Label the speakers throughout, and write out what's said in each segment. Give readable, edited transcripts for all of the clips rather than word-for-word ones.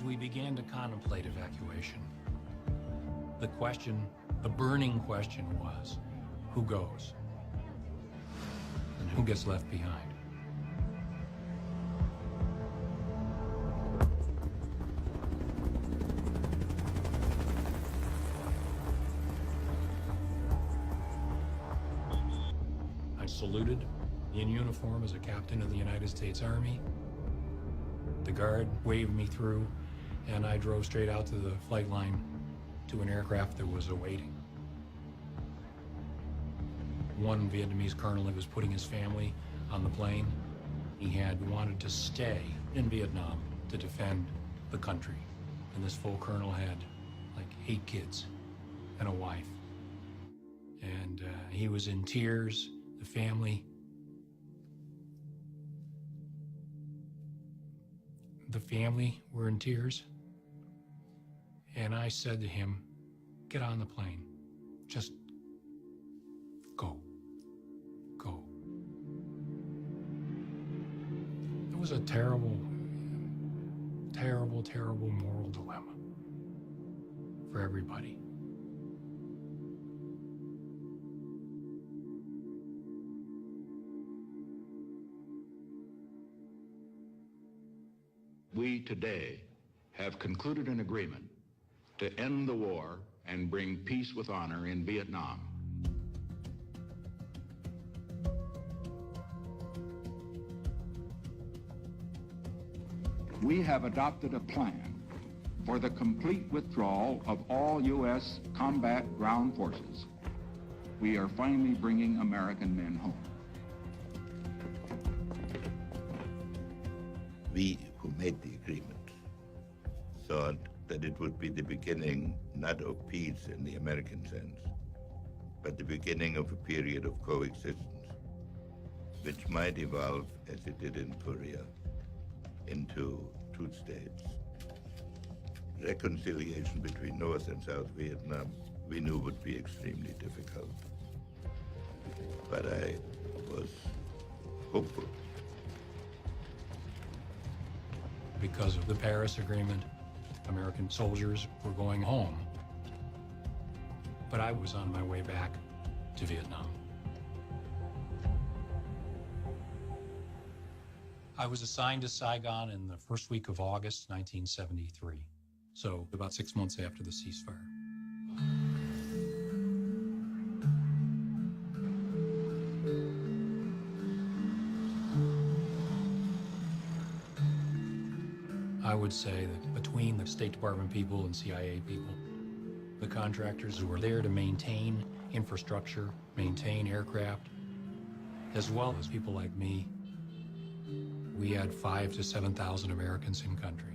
Speaker 1: we began to contemplate evacuation, the burning question was, who goes? And who gets left behind? I saluted in uniform as a captain of the United States Army. The guard waved me through, and I drove straight out to the flight line to an aircraft that was awaiting. One Vietnamese colonel who was putting his family on the plane, he had wanted to stay in Vietnam to defend the country. And this full colonel had like 8 kids and a wife. And he was in tears, the family. The family were in tears. And I said to him, get on the plane. Just go. Go. It was a terrible, terrible, terrible moral dilemma for everybody.
Speaker 2: We today have concluded an agreement to end the war and bring peace with honor in Vietnam. We have adopted a plan for the complete withdrawal of all U.S. combat ground forces. We are finally bringing American men home.
Speaker 3: We who made the agreement thought that it would be the beginning not of peace in the American sense, but the beginning of a period of coexistence, which might evolve, as it did in Korea, into 2 states. Reconciliation between North and South Vietnam, we knew would be extremely difficult. But I was hopeful.
Speaker 1: Because of the Paris Agreement, American soldiers were going home. But I was on my way back to Vietnam. I was assigned to Saigon in the first week of August 1973, so about 6 months after the ceasefire. I would say that between the State Department people and CIA people, the contractors who were there to maintain infrastructure, maintain aircraft, as well as people like me, we had 5,000 to 7,000 Americans in country.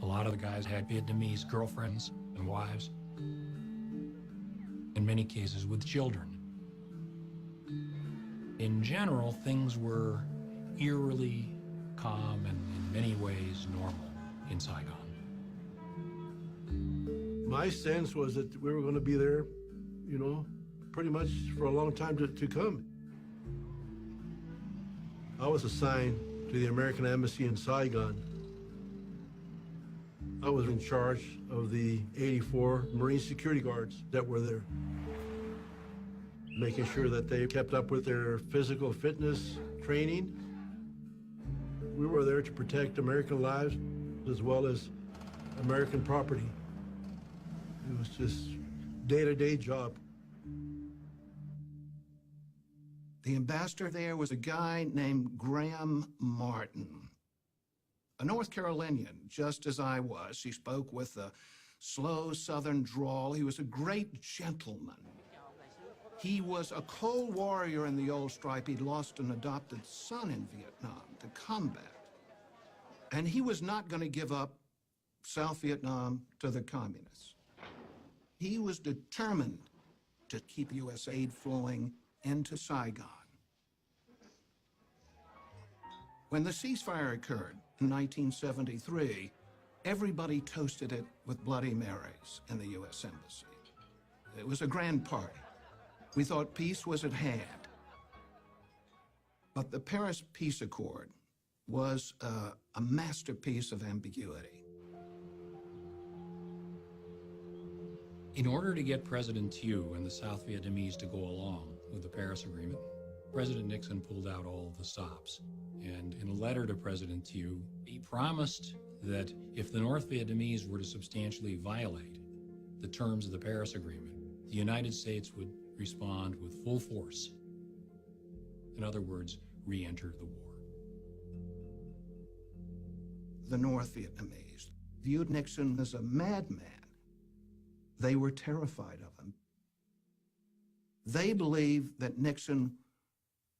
Speaker 1: A lot of the guys had Vietnamese girlfriends and wives, in many cases with children. In general, things were eerily calm and in many ways normal in Saigon.
Speaker 4: My sense was that we were going to be there, you know, pretty much for a long time to come. I was assigned to the American Embassy in Saigon. I was in charge of the 84 Marine security guards that were there, making sure that they kept up with their physical fitness training. We were there to protect American lives as well as American property. It was just day-to-day job.
Speaker 5: The ambassador there was a guy named Graham Martin, a North Carolinian, just as I was. He spoke with a slow Southern drawl. He was a great gentleman. He was a cold warrior in the old stripe. He'd lost an adopted son in Vietnam to combat. And he was not going to give up South Vietnam to the communists. He was determined to keep U.S. aid flowing into Saigon. When the ceasefire occurred in 1973, everybody toasted it with Bloody Marys in the U.S. Embassy. It was a grand party. We thought peace was at hand. But the Paris Peace Accord was a masterpiece of ambiguity.
Speaker 1: In order to get President Thieu and the South Vietnamese to go along with the Paris Agreement, President Nixon pulled out all of the stops. And in a letter to President Thieu, he promised that if the North Vietnamese were to substantially violate the terms of the Paris Agreement, the United States would respond with full force. In other words, re-enter the war.
Speaker 5: The North Vietnamese viewed Nixon as a madman. They were terrified of him. They believed that Nixon,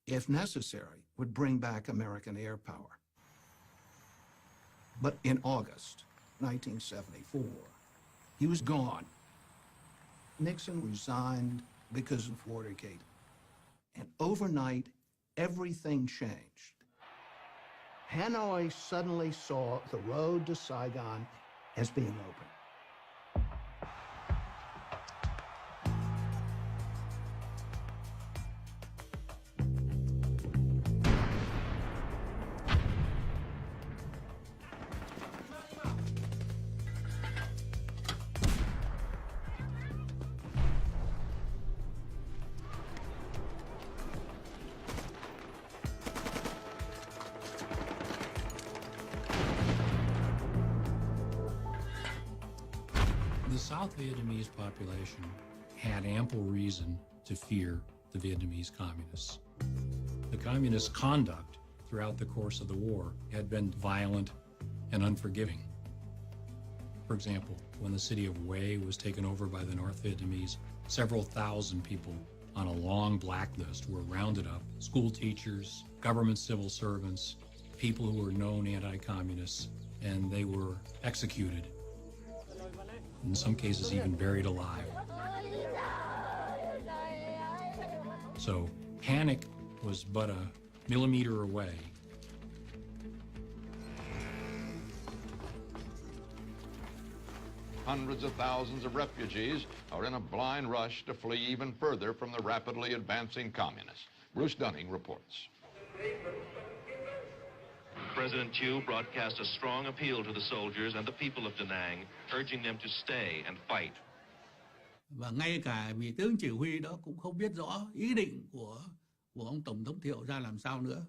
Speaker 5: if necessary, would bring back American air power. But in August 1974, he was gone. Nixon resigned because of Watergate. And overnight, everything changed. Hanoi suddenly saw the road to Saigon as being open.
Speaker 1: The South Vietnamese population had ample reason to fear the Vietnamese communists. The communist conduct throughout the course of the war had been violent and unforgiving. For example, when the city of Hue was taken over by the North Vietnamese, several thousand people on a long blacklist were rounded up: school teachers, government civil servants, people who were known anti-communists, and they were executed. In some cases, even buried alive. So panic was but a millimeter away.
Speaker 6: Hundreds of thousands of refugees are in a blind rush to flee even further from the rapidly advancing communists. Bruce Dunning reports.
Speaker 7: President Thieu broadcast a strong appeal to the soldiers and the people of Da Nang, urging them to stay and fight.
Speaker 8: Và ngay cả vị tướng chỉ huy đó cũng không biết rõ ý định của ông Tổng thống Thiệu ra làm sao nữa.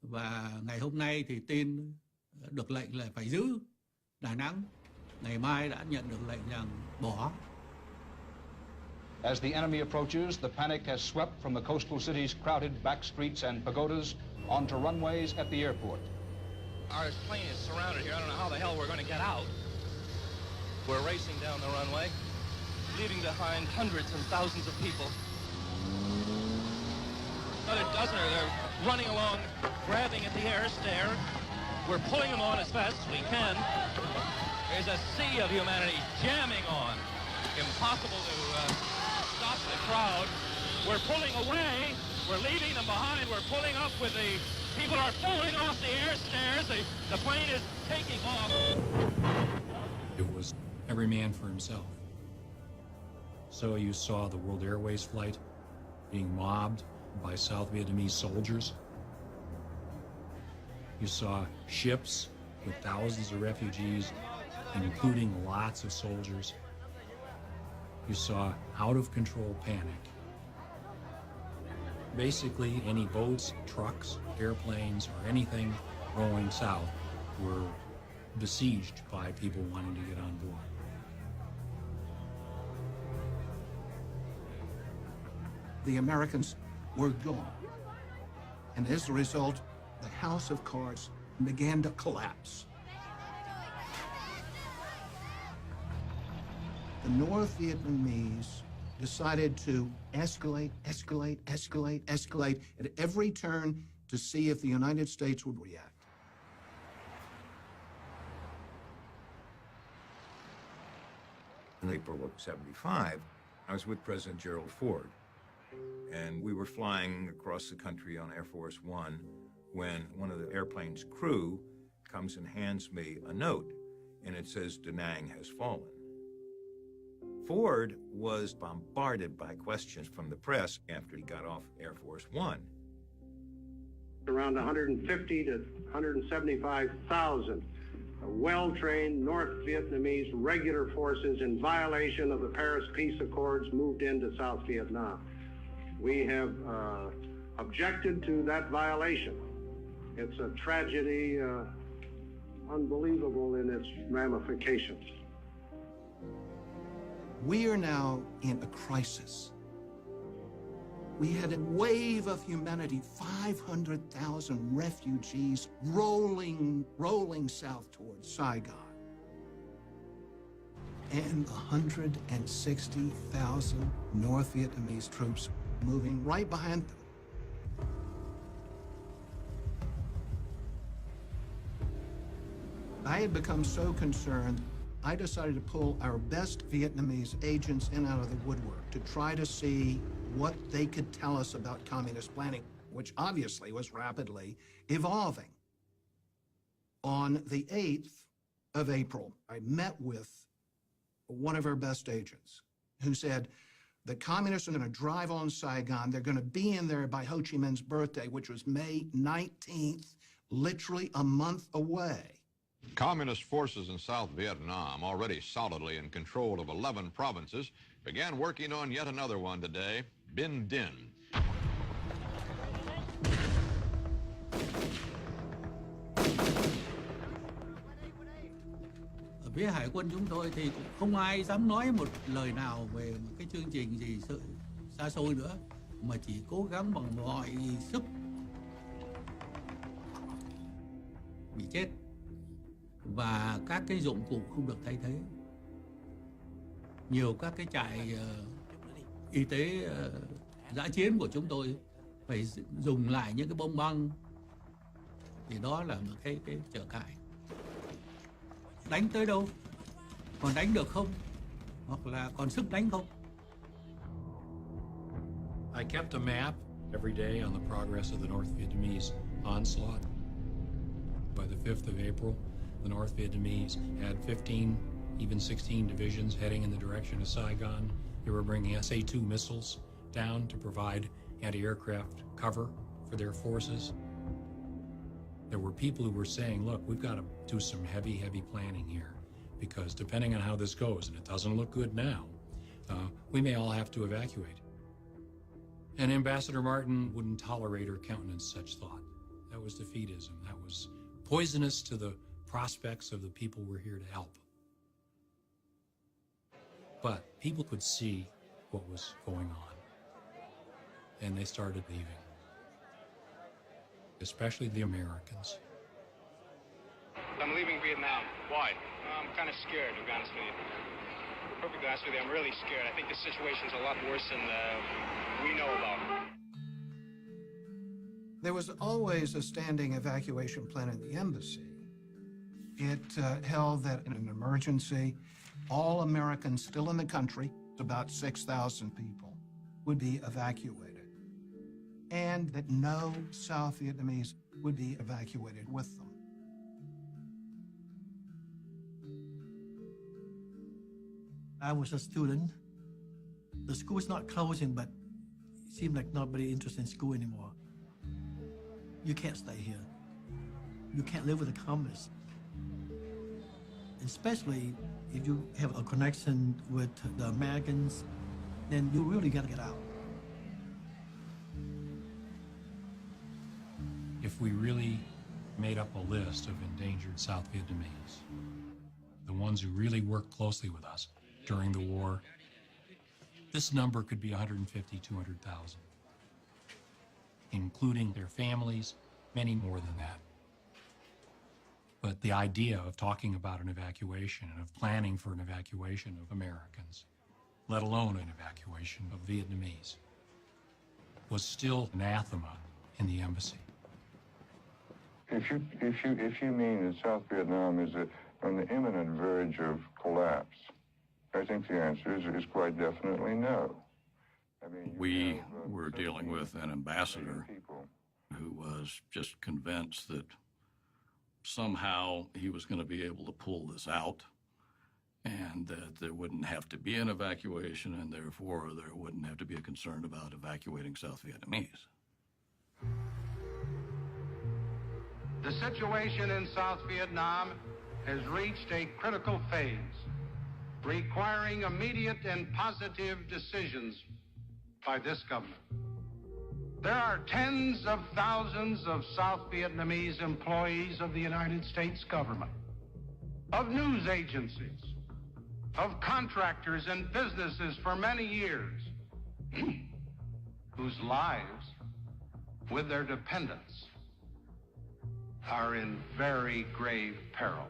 Speaker 8: Và ngày hôm nay thì tin được lệnh là phải giữ Đà Nẵng. Ngày mai đã nhận được lệnh rằng bỏ.
Speaker 9: As the enemy approaches, the panic has swept from the coastal city's crowded back streets and pagodas onto runways at the airport.
Speaker 10: Our plane is surrounded here. I don't know how the hell we're going to get out. We're racing down the runway, leaving behind hundreds and thousands of people. Another dozen are there running along, grabbing at the air stair. We're pulling them on as fast as we can. There's a sea of humanity jamming on. Impossible to stop the crowd. We're pulling away. We're leaving them behind. We're pulling up with the people are falling off the air stairs. The plane is taking off.
Speaker 1: It was every man for himself. So you saw the World Airways flight being mobbed by South Vietnamese soldiers. You saw ships with thousands of refugees, including lots of soldiers. You saw out-of-control panic. Basically, any boats, trucks, airplanes, or anything going south were besieged by people wanting to get on board.
Speaker 5: The Americans were gone. And as a result, the house of cards began to collapse. The North Vietnamese decided to escalate at every turn to see if the United States would react.
Speaker 11: In April of '75, I was with President Gerald Ford, and we were flying across the country on Air Force One when one of the airplane's crew comes and hands me a note, and it says, "Da Nang has fallen." Ford was bombarded by questions from the press after he got off Air Force One.
Speaker 12: Around 150 to 175,000 well-trained North Vietnamese regular forces in violation of the Paris Peace Accords moved into South Vietnam. We have objected to that violation. It's a tragedy unbelievable in its ramifications.
Speaker 5: We are now in a crisis. We had a wave of humanity, 500,000 refugees rolling south towards Saigon. And 160,000 North Vietnamese troops moving right behind them. I had become so concerned, I decided to pull our best Vietnamese agents in out of the woodwork to try to see what they could tell us about communist planning, which obviously was rapidly evolving. On the 8th of April, I met with one of our best agents who said, the communists are going to drive on Saigon. They're going to be in there by Ho Chi Minh's birthday, which was May 19th, literally a month away.
Speaker 6: Communist forces in South Vietnam, already solidly in control of 11 provinces, began working on yet another one today, Binh Dinh.
Speaker 8: Ở phía hải quân chúng tôi thì cũng không ai dám nói một lời nào về một cái chương trình gì xa xôi nữa, mà chỉ cố gắng bằng mọi sức bị chết. Và các cái dụng cụ không được thay thế. Nhiều các cái trại y tế dã chiến của chúng tôi phải dùng lại những cái bom băng. Thì đó là một cái trở ngại. Đánh tới đâu? Còn đánh được không? Hoặc là còn sức đánh không?
Speaker 1: I kept a map every day on the progress of the North Vietnamese onslaught. By the 5th of April, the North Vietnamese had 15, even 16 divisions heading in the direction of Saigon. They were bringing SA-2 missiles down to provide anti-aircraft cover for their forces. There were people who were saying, look, we've got to do some heavy planning here, because depending on how this goes, and it doesn't look good now, we may all have to evacuate. And Ambassador Martin wouldn't tolerate or countenance such thought. That was defeatism. That was poisonous to the prospects of the people we're here to help. But people could see what was going on, and they started leaving, especially the Americans.
Speaker 13: I'm leaving Vietnam. Why? I'm kind of scared, to be honest with you. Perfectly honest with you, I'm really scared. I think the situation's a lot worse than we know about.
Speaker 5: There was always a standing evacuation plan in the embassy. It held that in an emergency, all Americans still in the country, about 6,000 people, would be evacuated, and that no South Vietnamese would be evacuated with them.
Speaker 14: I was a student. The school is not closing, but it seemed like nobody interested in school anymore. You can't stay here. You can't live with the communists. Especially if you have a connection with the Americans, then you really got to get out.
Speaker 1: If we really made up a list of endangered South Vietnamese, the ones who really worked closely with us during the war, this number could be 150, 200,000, including their families, many more than that. But the idea of talking about an evacuation and of planning for an evacuation of Americans, let alone an evacuation of Vietnamese, was still anathema in the embassy.
Speaker 15: If you mean that South Vietnam is on the imminent verge of collapse, I think the answer is quite definitely no. I mean,
Speaker 16: we were dealing with an ambassador who was just convinced that somehow he was going to be able to pull this out, and that there wouldn't have to be an evacuation, and therefore there wouldn't have to be a concern about evacuating South Vietnamese.
Speaker 17: The situation in South Vietnam has reached a critical phase, requiring immediate and positive decisions by this government. There are tens of thousands of South Vietnamese employees of the United States government, of news agencies, of contractors and businesses for many years, whose lives, with their dependents, are in very grave peril.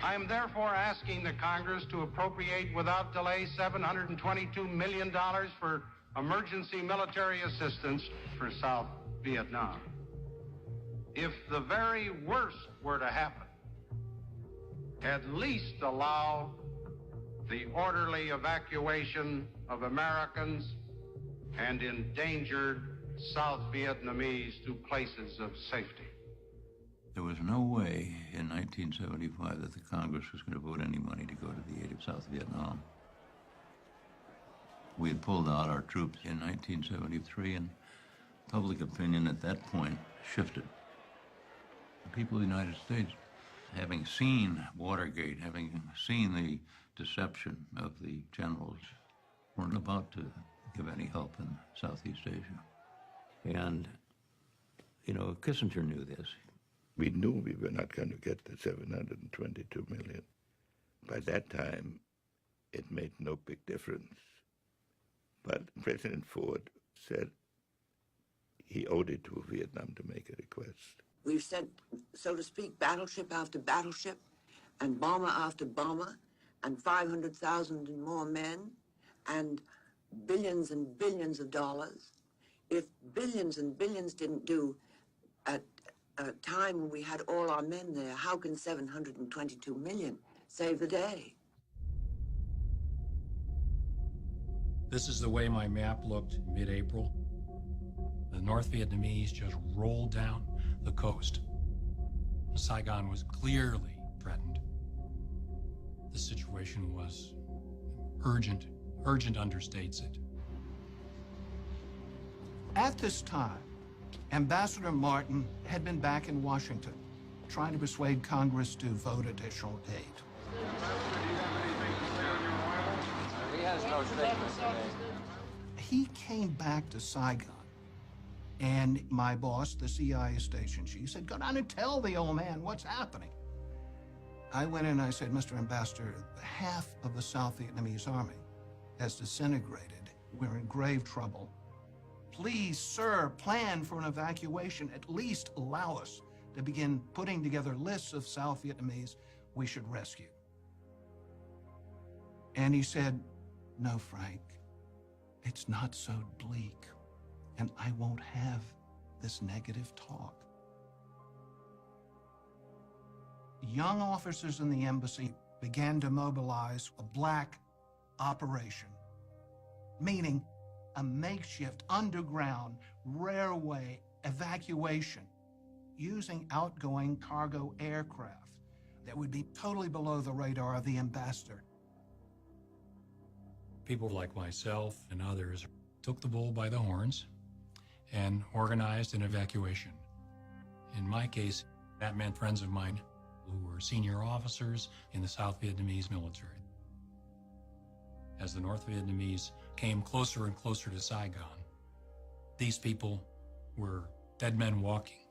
Speaker 17: I am therefore asking the Congress to appropriate without delay $722 million for emergency military assistance for South Vietnam. If the very worst were to happen, at least allow the orderly evacuation of Americans and endangered South Vietnamese to places of safety.
Speaker 18: There was no way in 1975 that the Congress was going to vote any money to go to the aid of South Vietnam. We had pulled out our troops in 1973, and public opinion at that point shifted. The people of the United States, having seen Watergate, having seen the deception of the generals, weren't about to give any help in Southeast Asia. And, you know, Kissinger knew this.
Speaker 3: We knew we were not going to get the 722 million. By that time, it made no big difference. But President Ford said he owed it to Vietnam to make a request.
Speaker 19: We've sent, so to speak, battleship after battleship, and bomber after bomber, and 500,000 and more men, and billions and billions of dollars. If billions and billions didn't do at a time when we had all our men there, how can 722 million save the day?
Speaker 1: This is the way my map looked mid-April. The North Vietnamese just rolled down the coast. Saigon was clearly threatened. The situation was urgent. Urgent understates it.
Speaker 5: At this time, Ambassador Martin had been back in Washington, trying to persuade Congress to vote additional aid.
Speaker 20: He has no statement today.
Speaker 5: He came back to Saigon, and my boss, the CIA station chief, said, "Go down and tell the old man what's happening." I went in and I said, "Mr. Ambassador, half of the South Vietnamese army has disintegrated. We're in grave trouble. Please, sir, plan for an evacuation. At least allow us to begin putting together lists of South Vietnamese we should rescue." And he said, "No, Frank, it's not so bleak, and I won't have this negative talk." Young officers in the embassy began to mobilize a black operation, meaning a makeshift underground railway evacuation using outgoing cargo aircraft that would be totally below the radar of the ambassador.
Speaker 1: People like myself and others took the bull by the horns and organized an evacuation. In my case, that meant friends of mine who were senior officers in the South Vietnamese military. As the North Vietnamese came closer and closer to Saigon, these people were dead men walking.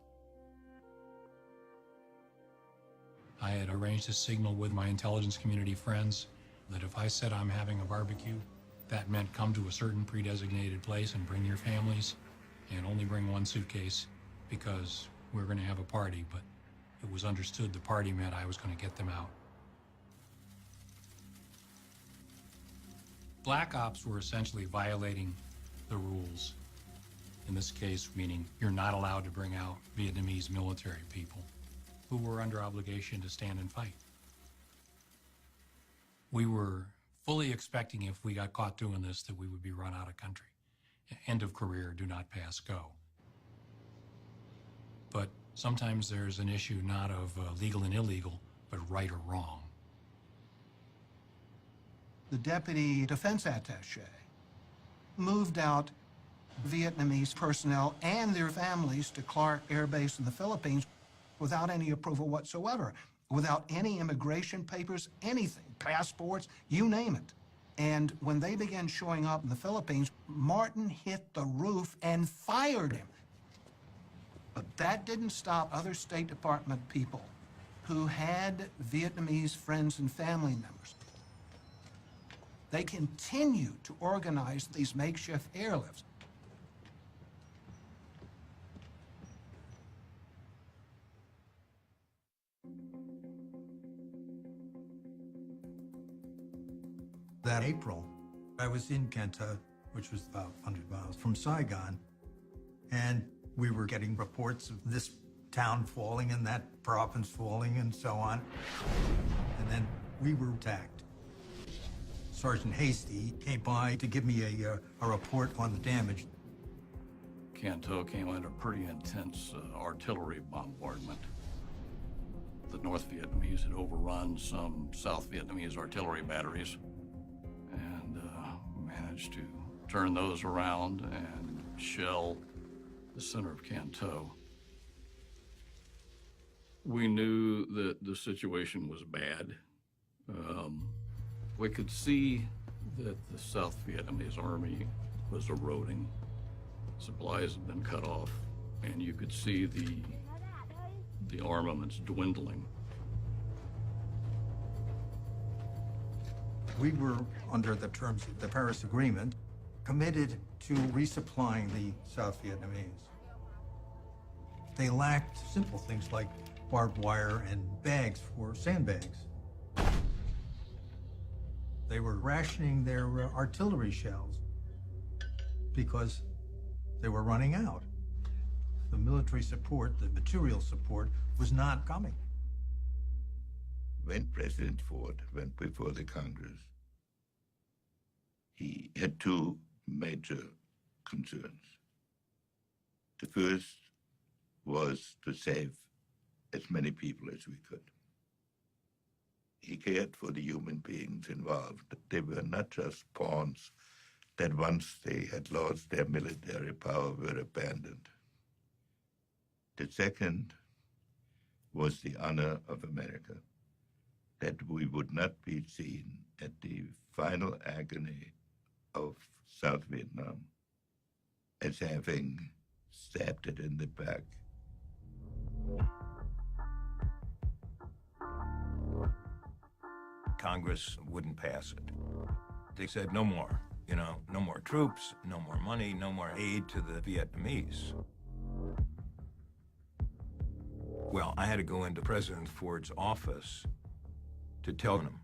Speaker 1: I had arranged a signal with my intelligence community friends that if I said I'm having a barbecue, that meant come to a certain pre-designated place and bring your families and only bring one suitcase because we're going to have a party, but it was understood the party meant I was going to get them out. Black ops were essentially violating the rules. In this case, meaning you're not allowed to bring out Vietnamese military people who were under obligation to stand and fight. We were fully expecting if we got caught doing this that we would be run out of country. End of career, do not pass, go. But sometimes there's an issue not of legal and illegal, but right or wrong.
Speaker 5: The deputy defense attaché moved out Vietnamese personnel and their families to Clark Air Base in the Philippines without any approval whatsoever, without any immigration papers, anything, passports, you name it. And when they began showing up in the Philippines, Martin hit the roof and fired him. But that didn't stop other State Department people who had Vietnamese friends and family members. They continued to organize these makeshift airlifts.
Speaker 21: That April, I was in Can Tho, which was about 100 miles from Saigon, and we were getting reports of this town falling and that province falling and so on. And then we were attacked. Sergeant Hasty came by to give me a report on the damage.
Speaker 16: Can Tho came under pretty intense artillery bombardment. The North Vietnamese had overrun some South Vietnamese artillery batteries and managed to turn those around and shell the center of Can Tho. We knew that the situation was bad. We could see that the South Vietnamese army was eroding. Supplies had been cut off, and you could see the armaments dwindling.
Speaker 21: We were, under the terms of the Paris Agreement, committed to resupplying the South Vietnamese. They lacked simple things like barbed wire and bags for sandbags. They were rationing their artillery shells because they were running out. The military support, the material support, was not coming.
Speaker 3: When President Ford went before the Congress, he had two major concerns. The first was to save as many people as we could. He cared for the human beings involved. They were not just pawns that once they had lost their military power were abandoned. The second was the honor of America, that we would not be seen at the final agony of South Vietnam as having stabbed it in the back.
Speaker 11: Congress wouldn't pass it. They said no more, no more troops, no more money, no more aid to the Vietnamese. Well, I had to go into President Ford's office to tell him.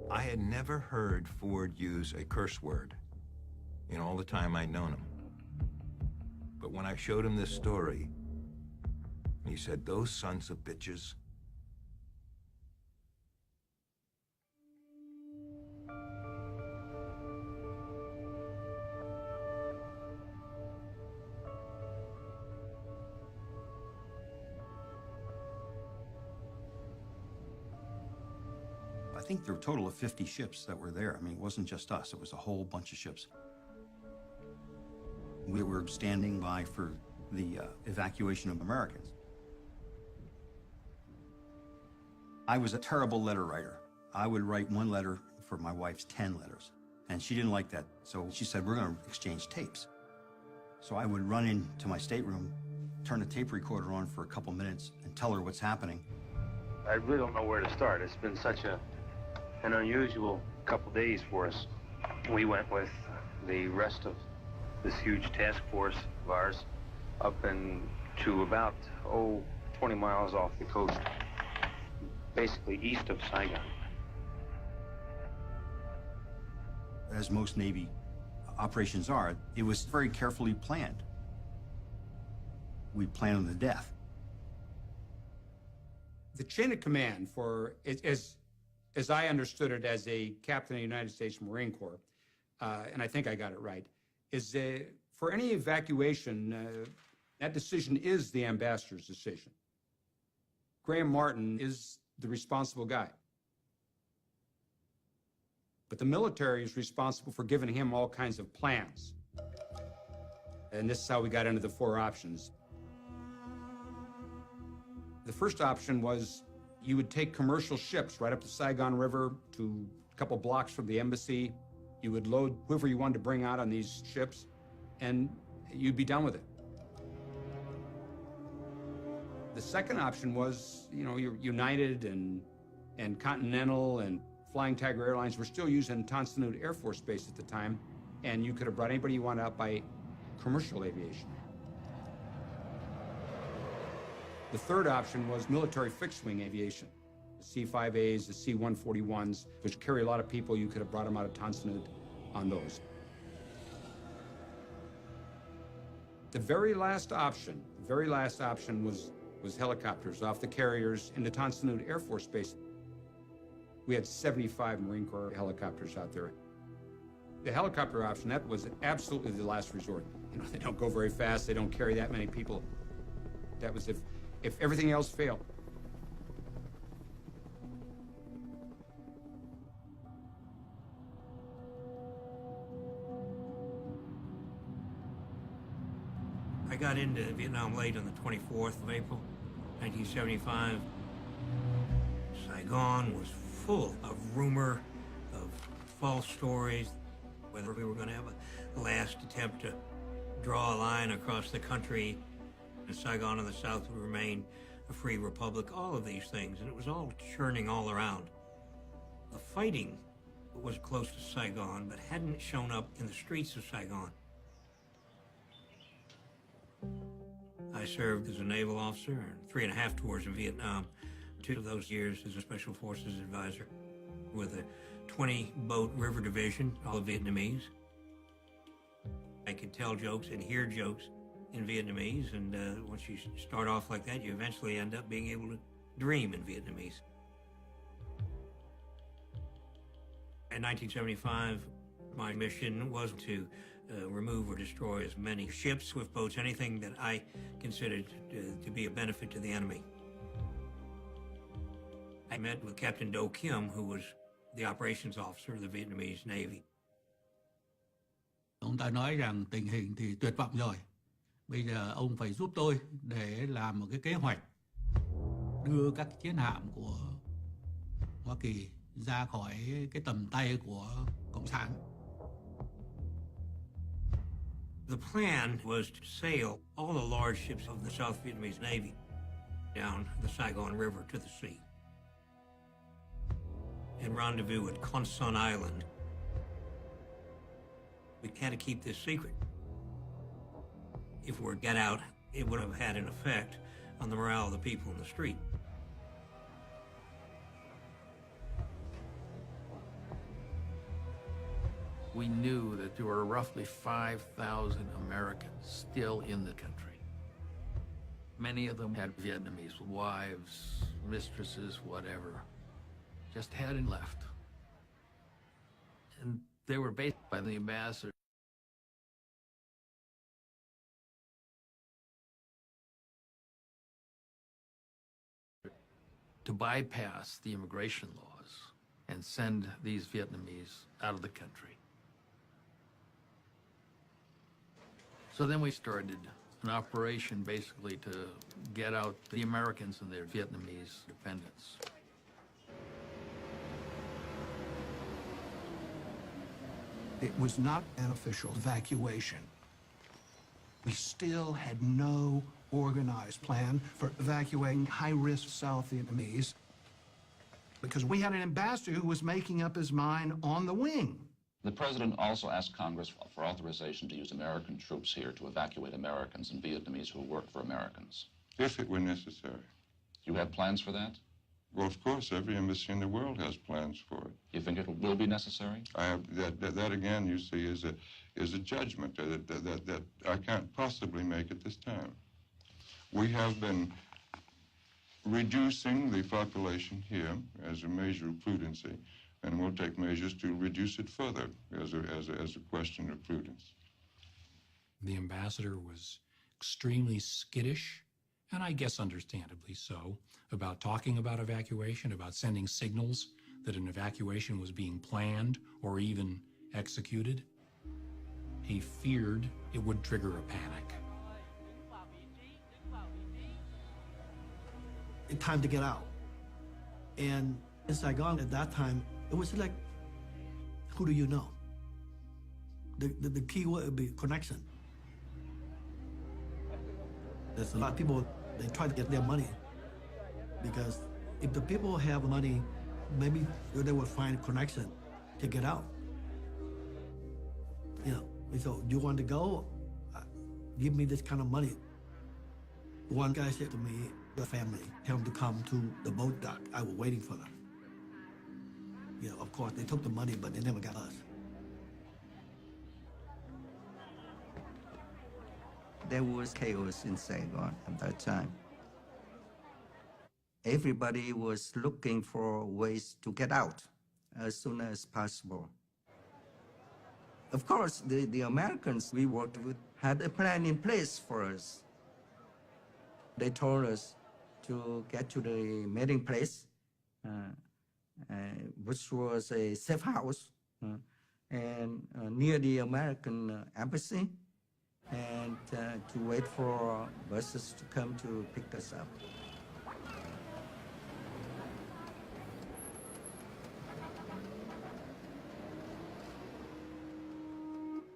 Speaker 11: I had never heard Ford use a curse word in all the time I'd known him. But when I showed him this story, he said, "Those sons of bitches."
Speaker 22: I think there were a total of 50 ships that were there. I mean, it wasn't just us, it was a whole bunch of ships. We were standing by for the evacuation of Americans. I was a terrible letter writer. I would write one letter for my wife's 10 letters, and she didn't like that. So she said, "We're going to exchange tapes." So I would run into my stateroom, turn the tape recorder on for a couple minutes, and tell her what's happening.
Speaker 23: I really don't know where to start. It's been such an unusual couple days for us. We went with the rest of this huge task force of ours up to about, 20 miles off the coast, basically east of Saigon.
Speaker 22: As most Navy operations are, it was very carefully planned. We planned on the death.
Speaker 24: The chain of command for, as I understood it as a captain of the United States Marine Corps, and I think I got it right, is for any evacuation, that decision is the ambassador's decision. Graham Martin is the responsible guy. But the military is responsible for giving him all kinds of plans. And this is how we got into the four options. The first option was you would take commercial ships right up the Saigon River to a couple blocks from the embassy. You would load whoever you wanted to bring out on these ships, and you'd be done with it. The second option was, United and Continental and Flying Tiger Airlines were still using Tan Son Nhut Air Force Base at the time, and you could have brought anybody you wanted out by commercial aviation. The third option was military fixed-wing aviation. The C-5As, the C-141s, which carry a lot of people. You could have brought them out of Tan Son Nhut on those. The very last option was helicopters off the carriers in the Tan Son Nhut Air Force Base. We had 75 Marine Corps helicopters out there. The helicopter option, that was absolutely the last resort. They don't go very fast, they don't carry that many people. That was if everything else failed.
Speaker 2: I got into Vietnam late on the 24th of April, 1975. Saigon was full of rumor, of false stories, whether we were going to have a last attempt to draw a line across the country, and Saigon in the south would remain a free republic, all of these things, and it was all churning all around. The fighting was close to Saigon, but hadn't shown up in the streets of Saigon. I served as a naval officer and 3.5 tours in Vietnam, 2 of those years as a Special Forces advisor with a 20-boat river division, all Vietnamese. I could tell jokes and hear jokes in Vietnamese, and once you start off like that, you eventually end up being able to dream in Vietnamese. In 1975, my mission was to remove or destroy as many ships, swift boats, anything that I considered to be a benefit to the enemy. I met with Captain Do Kim, who was the operations officer of the Vietnamese Navy.
Speaker 8: Ông ta nói rằng tình hình thì tuyệt vọng rồi. Bây giờ ông phải giúp tôi để làm một cái kế hoạch đưa các chiến hạm của Hoa Kỳ ra khỏi cái tầm tay của Cộng sản.
Speaker 2: The plan was to sail all the large ships of the South Vietnamese Navy down the Saigon River to the sea and rendezvous at Con Son Island. We had to keep this secret. If we were to get out, it would have had an effect on the morale of the people in the street.
Speaker 18: We knew that there were roughly 5,000 Americans still in the country. Many of them had Vietnamese wives, mistresses, whatever, just hadn't left. And they were based by the ambassador. To bypass the immigration laws and send these Vietnamese out of the country. So then we started an operation basically to get out the Americans and their Vietnamese dependents.
Speaker 5: It was not an official evacuation. We still had no organized plan for evacuating high-risk South Vietnamese because we had an ambassador who was making up his mind on the wing.
Speaker 4: The president also asked Congress for authorization to use American troops here to evacuate Americans and Vietnamese who work for Americans.
Speaker 15: If it were necessary.
Speaker 4: You have plans for that?
Speaker 15: Well, of course, every embassy in the world has plans for it.
Speaker 4: You think it will be necessary?
Speaker 15: I have that again, you see, is a judgment that I can't possibly make at this time. We have been reducing the population here as a measure of prudency, and we'll take measures to reduce it further as a question of prudence.
Speaker 1: The ambassador was extremely skittish, and I guess understandably so, about talking about evacuation, about sending signals that an evacuation was being planned or even executed. He feared it would trigger a panic.
Speaker 14: It's time to get out. And in Saigon at that time, it was like, who do you know? The key word would be connection. There's a lot of people, they try to get their money. Because if the people have money, maybe they will find connection to get out. You know, so you want to go? Give me this kind of money. One guy said to me, the family, tell them to come to the boat dock. I was waiting for them. You know, of course, they took the money, but they never got us.
Speaker 7: There was chaos in Saigon at that time. Everybody was looking for ways to get out as soon as possible. Of course, the Americans we worked with had a plan in place for us. They told us to get to the meeting place, which was a safe house, and near the American embassy, and to wait for buses to come to pick us up.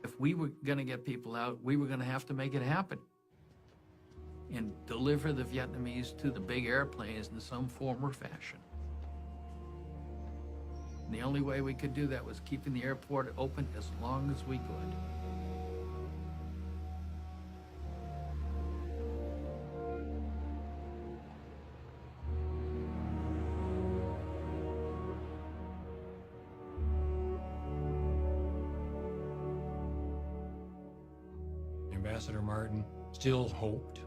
Speaker 9: If we were going to get people out, we were going to have to make it happen and deliver the Vietnamese to the big airplanes in some form or fashion. And the only way we could do that was keeping the airport open as long as we could.
Speaker 1: Ambassador Martin still hoped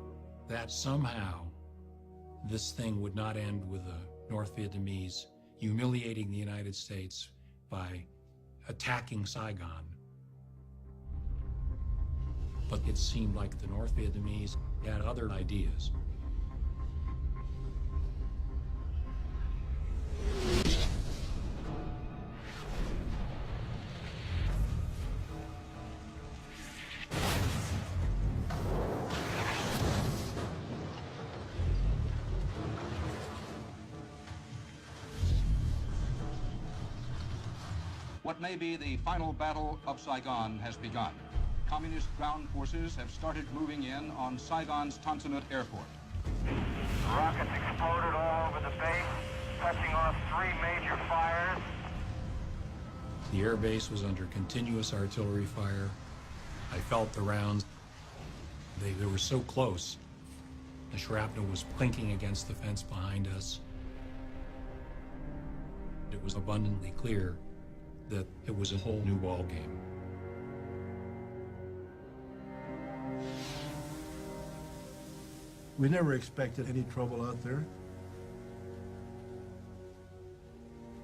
Speaker 1: that somehow this thing would not end with the North Vietnamese humiliating the United States by attacking Saigon. But it seemed like the North Vietnamese had other ideas.
Speaker 10: What may be the final battle of Saigon has begun. Communist ground forces have started moving in on Saigon's Tan Son Nhut Airport.
Speaker 12: Rockets exploded all over the base, touching off 3 major fires.
Speaker 1: The air base was under continuous artillery fire. I felt the rounds. They were so close. The shrapnel was clinking against the fence behind us. It was abundantly clear that it was a whole new ball game.
Speaker 25: We never expected any trouble out there.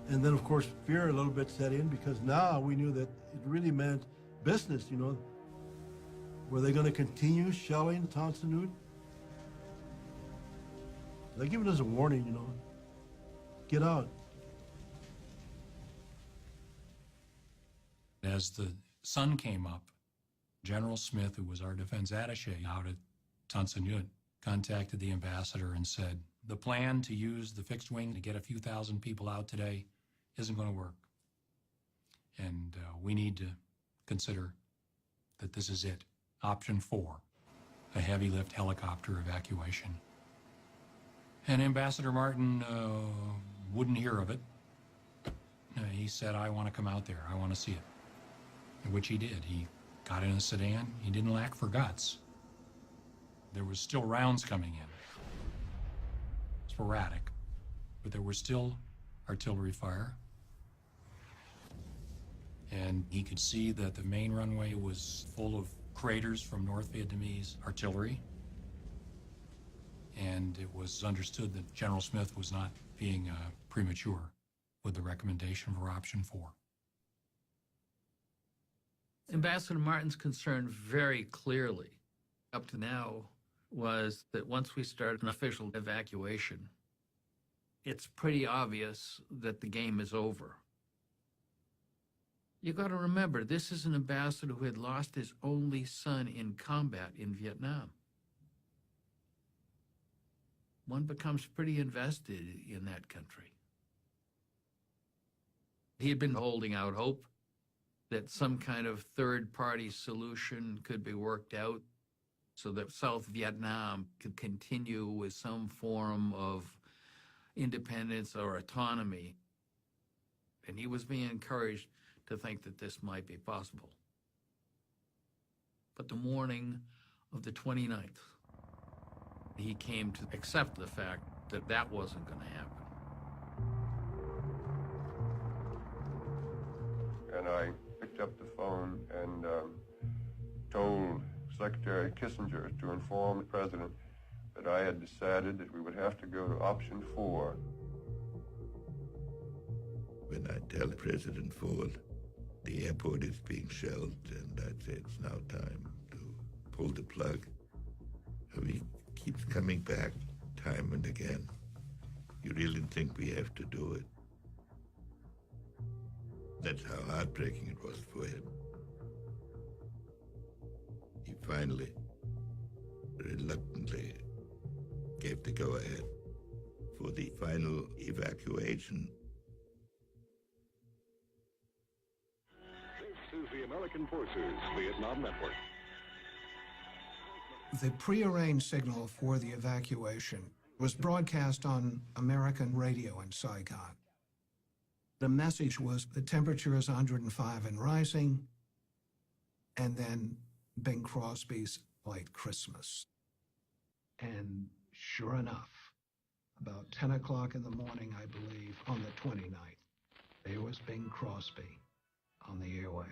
Speaker 25: And then, of course, fear a little bit set in because now we knew that it really meant business, you know. Were they going to continue shelling Tan Son Nhut? They're giving us a warning, you know. Get out.
Speaker 1: As the sun came up, General Smith, who was our defense attaché out at Tan Son Nhut, contacted the ambassador and said, the plan to use the fixed wing to get a few thousand people out today isn't going to work. And we need to consider that this is it. Option 4, a heavy lift helicopter evacuation. And Ambassador Martin wouldn't hear of it. He said, I want to come out there. I want to see it. Which he did. He got in a sedan. He didn't lack for guts. There was still rounds coming in. Sporadic. But there was still artillery fire. And he could see that the main runway was full of craters from North Vietnamese artillery. And it was understood that General Smith was not being premature with the recommendation for option 4.
Speaker 9: Ambassador Martin's concern very clearly, up to now, was that once we started an official evacuation, it's pretty obvious that the game is over. You got to remember, this is an ambassador who had lost his only son in combat in Vietnam. One becomes pretty invested in that country. He had been holding out hope that some kind of third-party solution could be worked out so that South Vietnam could continue with some form of independence or autonomy. And he was being encouraged to think that this might be possible. But the morning of the 29th, he came to accept the fact that that wasn't going to happen.
Speaker 15: And I picked up the phone and told Secretary Kissinger to inform the President that I had decided that we would have to go to option 4.
Speaker 3: When I tell President Ford the airport is being shelled, and I say it's now time to pull the plug, he keeps coming back time and again. You really think we have to do it? That's how heartbreaking it was for him. He finally, reluctantly, gave the go-ahead for the final evacuation.
Speaker 6: This is the American Forces Vietnam Network.
Speaker 5: The prearranged signal for the evacuation was broadcast on American radio in Saigon. The message was the temperature is 105 and rising, and then Bing Crosby's White Christmas. And sure enough, about 10 o'clock in the morning, I believe, on the 29th, there was Bing Crosby on the airwaves.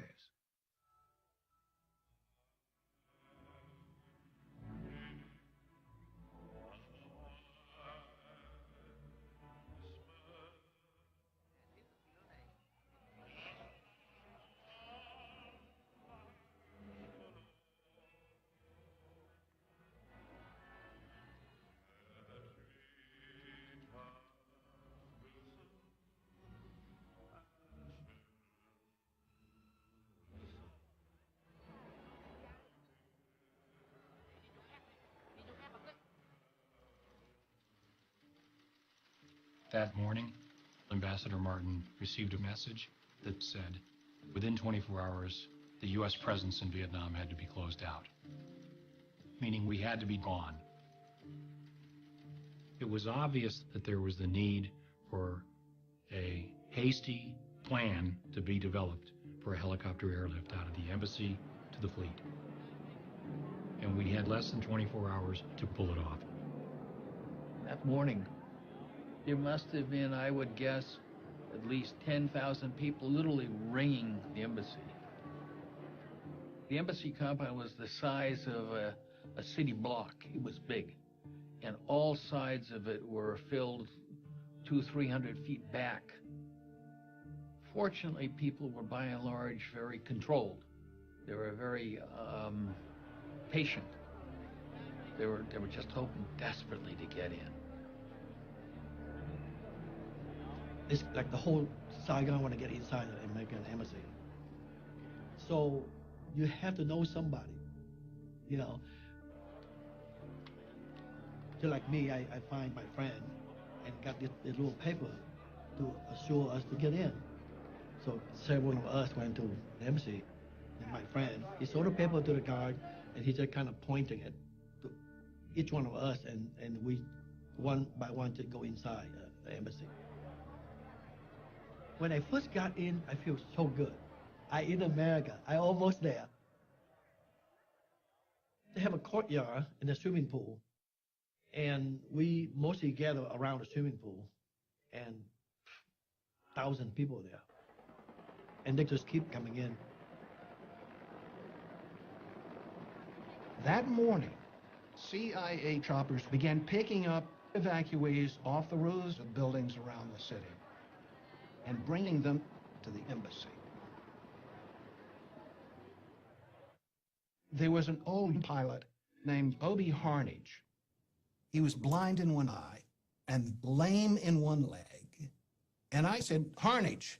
Speaker 1: That morning, Ambassador Martin received a message that said, within 24 hours, the U.S. presence in Vietnam had to be closed out, meaning we had to be gone. It was obvious that there was the need for a hasty plan to be developed for a helicopter airlift out of the embassy to the fleet. And we had less than 24 hours to pull it off.
Speaker 9: That morning, there must have been, I would guess, at least 10,000 people literally ringing the embassy. The embassy compound was the size of a city block. It was big. And all sides of it were filled 200-300 feet back. Fortunately, people were by and large very controlled. They were very patient. They were just hoping desperately to get in.
Speaker 14: It's like the whole Saigon want to get inside the American embassy. So you have to know somebody, you know. Just like me, I find my friend and got this little paper to assure us to get in. So several of us went to the embassy, and my friend, he sold the paper to the guard, and he just kind of pointing it to each one of us, and we one by one to go inside the embassy. When I first got in, I feel so good. I in America, I almost there. They have a courtyard and a swimming pool, and we mostly gather around the swimming pool, and 1,000 people there. And they just keep coming in.
Speaker 5: That morning, CIA choppers began picking up evacuees off the roofs of buildings around the city and bringing them to the embassy. There was an old pilot named Obie Harnage. He was blind in one eye, and lame in one leg. And I said, Harnage,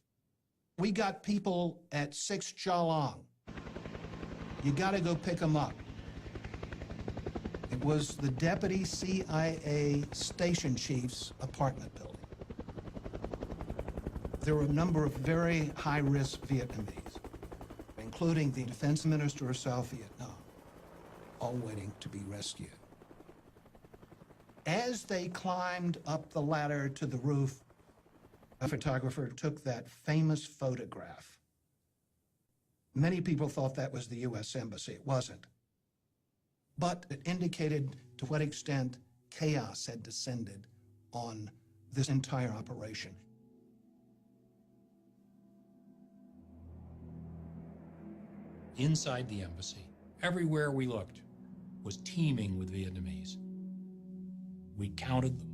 Speaker 5: we got people at 6 Chalong. You got to go pick them up. It was the deputy CIA station chief's apartment building. There were a number of very high-risk Vietnamese, including the defense minister of South Vietnam, all waiting to be rescued. As they climbed up the ladder to the roof, a photographer took that famous photograph. Many people thought that was the U.S. Embassy. It wasn't. But it indicated to what extent chaos had descended on this entire operation.
Speaker 1: Inside the embassy, everywhere we looked, was teeming with Vietnamese. We counted them.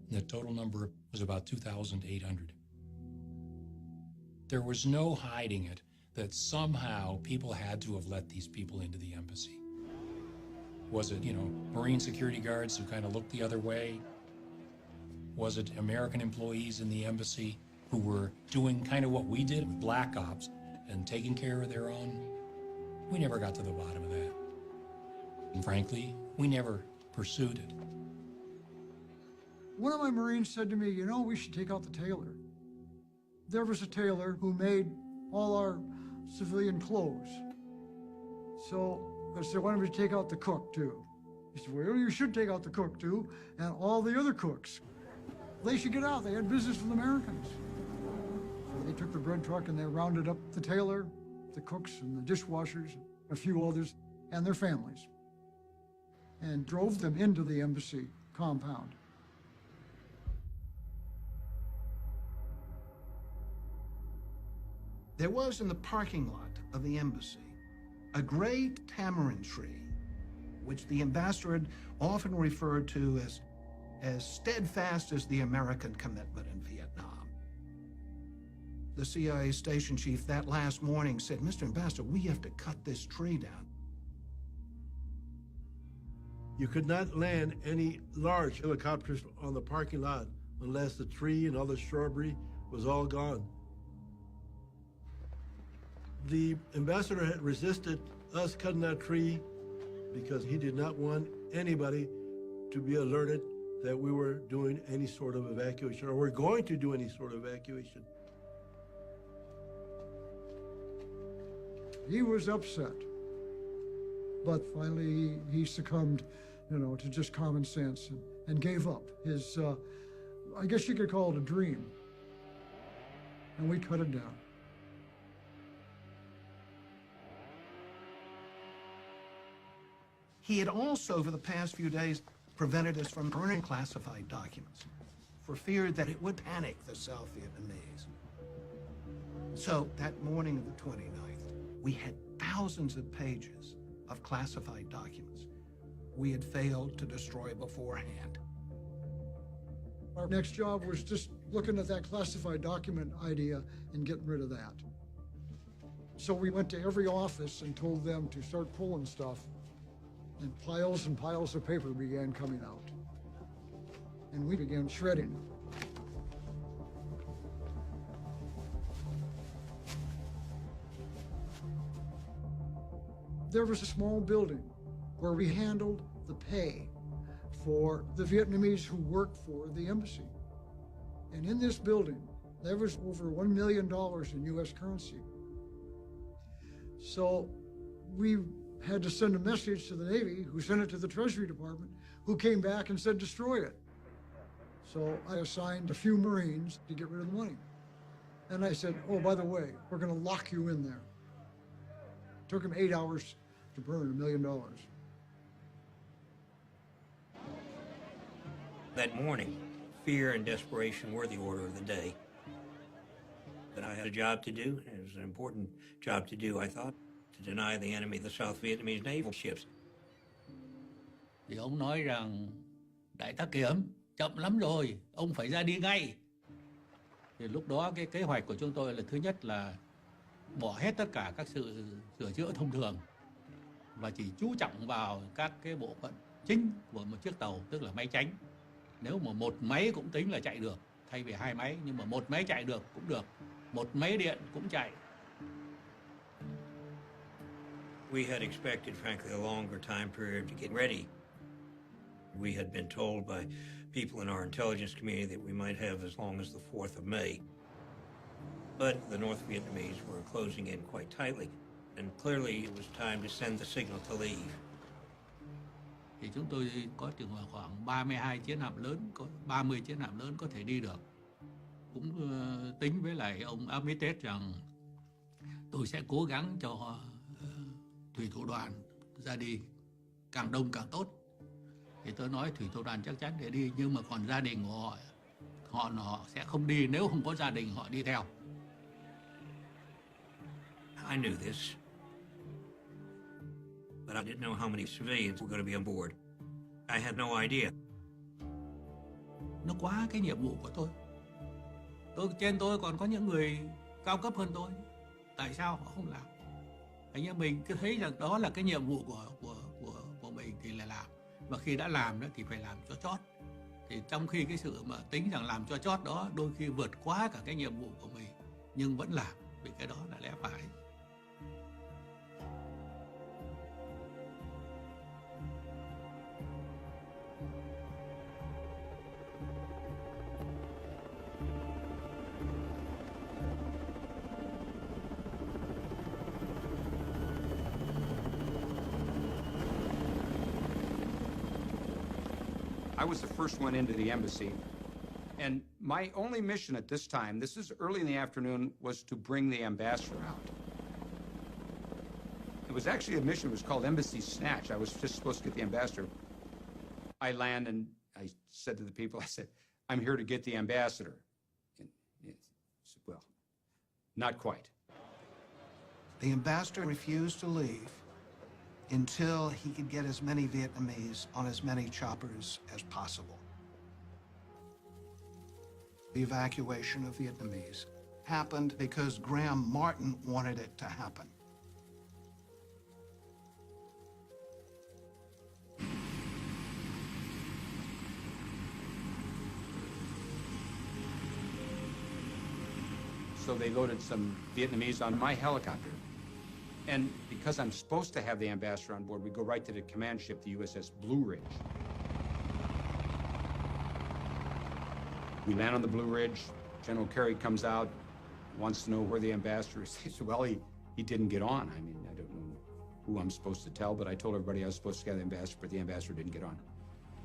Speaker 1: The total number was about 2,800. There was no hiding it that somehow people had to have let these people into the embassy. Was it, Marine security guards who kind of looked the other way? Was it American employees in the embassy who were doing kind of what we did with black ops and taking care of their own? We never got to the bottom of that. And frankly, we never pursued it.
Speaker 13: One of my Marines said to me, we should take out the tailor. There was a tailor who made all our civilian clothes. So I said, why don't we take out the cook too? He said, well, you should take out the cook too, and all the other cooks. They should get out. They had business with Americans. So they took the bread truck and they rounded up the tailor, the cooks and the dishwashers, a few others, and their families, and drove them into the embassy compound.
Speaker 5: There was in the parking lot of the embassy a great tamarind tree, which the ambassador had often referred to as steadfast as the American commitment in Vietnam. The CIA station chief that last morning said, Mr. Ambassador, we have to cut this tree down.
Speaker 25: You could not land any large helicopters on the parking lot unless the tree and all the shrubbery was all gone. The ambassador had resisted us cutting that tree because he did not want anybody to be alerted that we were doing any sort of evacuation or we're going to do any sort of evacuation.
Speaker 13: He was upset, but finally he succumbed, to just common sense and gave up his, I guess you could call it a dream. And we cut it down.
Speaker 5: He had also, over the past few days, prevented us from burning classified documents for fear that it would panic the South Vietnamese. So that morning of the 29th, we had thousands of pages of classified documents we had failed to destroy beforehand.
Speaker 13: Our next job was just looking at that classified document idea and getting rid of that. So we went to every office and told them to start pulling stuff, and piles of paper began coming out. And we began shredding. There was a small building where we handled the pay for the Vietnamese who worked for the embassy. And in this building, there was over $1 million in U.S. currency. So we had to send a message to the Navy, who sent it to the Treasury Department, who came back and said, destroy it. So I assigned a few Marines to get rid of the money. And I said, oh, by the way, we're going to lock you in there. It took them 8 hours to burn $1 million.
Speaker 2: That morning, fear and desperation were the order of the day. But I had a job to do. It was an important job to do, I thought, to deny the enemy the South Vietnamese naval ships.
Speaker 8: Thì ông nói rằng, Đại tá Kiểm, chậm lắm rồi, ông phải ra đi ngay. Thì lúc đó cái kế hoạch của chúng tôi là thứ nhất là bỏ hết tất cả các sự sửa chữa thông thường và chỉ chú trọng vào các cái bộ phận chính của một chiếc tàu, tức là máy chánh Nếu mà một máy cũng tính là chạy được, thay vì hai máy, nhưng mà một máy chạy được cũng được, một máy điện cũng chạy.
Speaker 2: We had expected, frankly, a longer time period to get ready. We had been told by people in our intelligence community that we might have as long as the 4th of May. But the North Vietnamese were closing in quite tightly, and clearly it was time to send the signal to leave.
Speaker 8: Thì chúng tôi có chừng khoảng 32 chiến hạm lớn, có 30 chiến hạm lớn có thể đi được. Cũng tính với lại ông Armitage rằng tôi sẽ cố gắng cho thủy thủ đoàn ra đi càng đông càng tốt. Thì tôi nói thủy thủ đoàn chắc chắn để đi, nhưng mà còn gia đình của họ sẽ không đi nếu không có gia đình họ đi theo.
Speaker 2: I knew this, but I didn't know how many civilians were going to be on board. I had no idea.
Speaker 8: Nó quá cái nhiệm vụ của tôi. Trên tôi còn có những người cao cấp hơn tôi. Tại sao họ không làm? Anh em mình cứ thấy rằng đó là cái nhiệm vụ của mình thì là làm. Và khi đã làm đó thì phải làm cho chót. Thì trong khi cái sự mà tính rằng làm cho chót đó đôi khi vượt quá cả cái nhiệm vụ của mình, nhưng vẫn làm vì cái đó là lẽ phải.
Speaker 24: I was the first one into the embassy, and my only mission at this time, this is early in the afternoon, was to bring the ambassador out. It was actually a mission, it was called Embassy Snatch. I was just supposed to get the ambassador. I land and I said to the people, I said, I'm here to get the ambassador. And said, well, not quite.
Speaker 5: The ambassador refused to leave until he could get as many Vietnamese on as many choppers as possible. The evacuation of Vietnamese happened because Graham Martin wanted it to happen.
Speaker 24: So they loaded some Vietnamese on my helicopter. And because I'm supposed to have the ambassador on board, we go right to the command ship, the USS Blue Ridge. We land on the Blue Ridge. General Kerry comes out, wants to know where the ambassador is. He said, well, he didn't get on. I mean, I don't know who I'm supposed to tell, but I told everybody I was supposed to get the ambassador, but the ambassador didn't get on.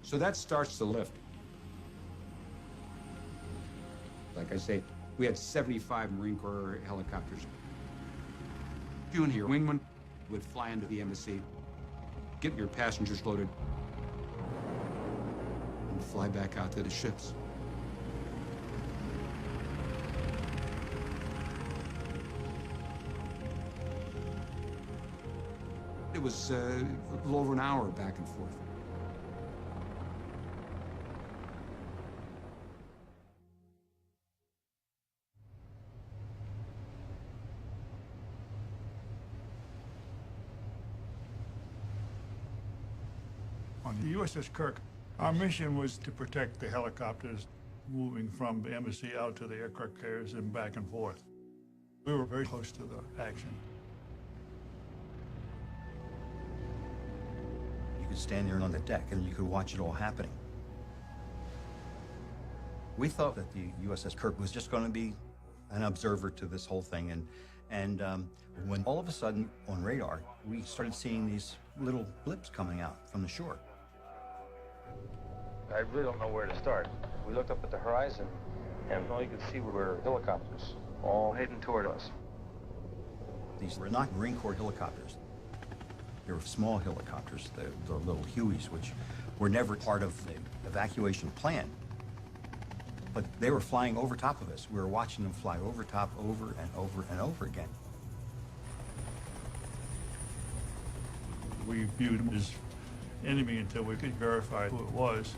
Speaker 24: So that starts the lift. Like I say, we had 75 Marine Corps helicopters. You and your wingman would fly into the embassy, get your passengers loaded, and fly back out to the ships. It was a little over an hour back and forth.
Speaker 16: On the USS Kirk, our mission was to protect the helicopters moving from the embassy out to the aircraft carriers and back and forth. We were very close to the action.
Speaker 22: You could stand there on the deck and you could watch it all happening. We thought that the USS Kirk was just going to be an observer to this whole thing, and when all of a sudden on radar we started seeing these little blips coming out from the shore.
Speaker 23: I really don't know where to start. We looked up at the horizon, and all you could see were helicopters, all heading toward us.
Speaker 22: These were not Marine Corps helicopters. They were small helicopters, the little Hueys, which were never part of the evacuation plan. But they were flying over top of us. We were watching them fly over top, over and over and over again.
Speaker 16: We viewed them as enemy until we could verify who it was.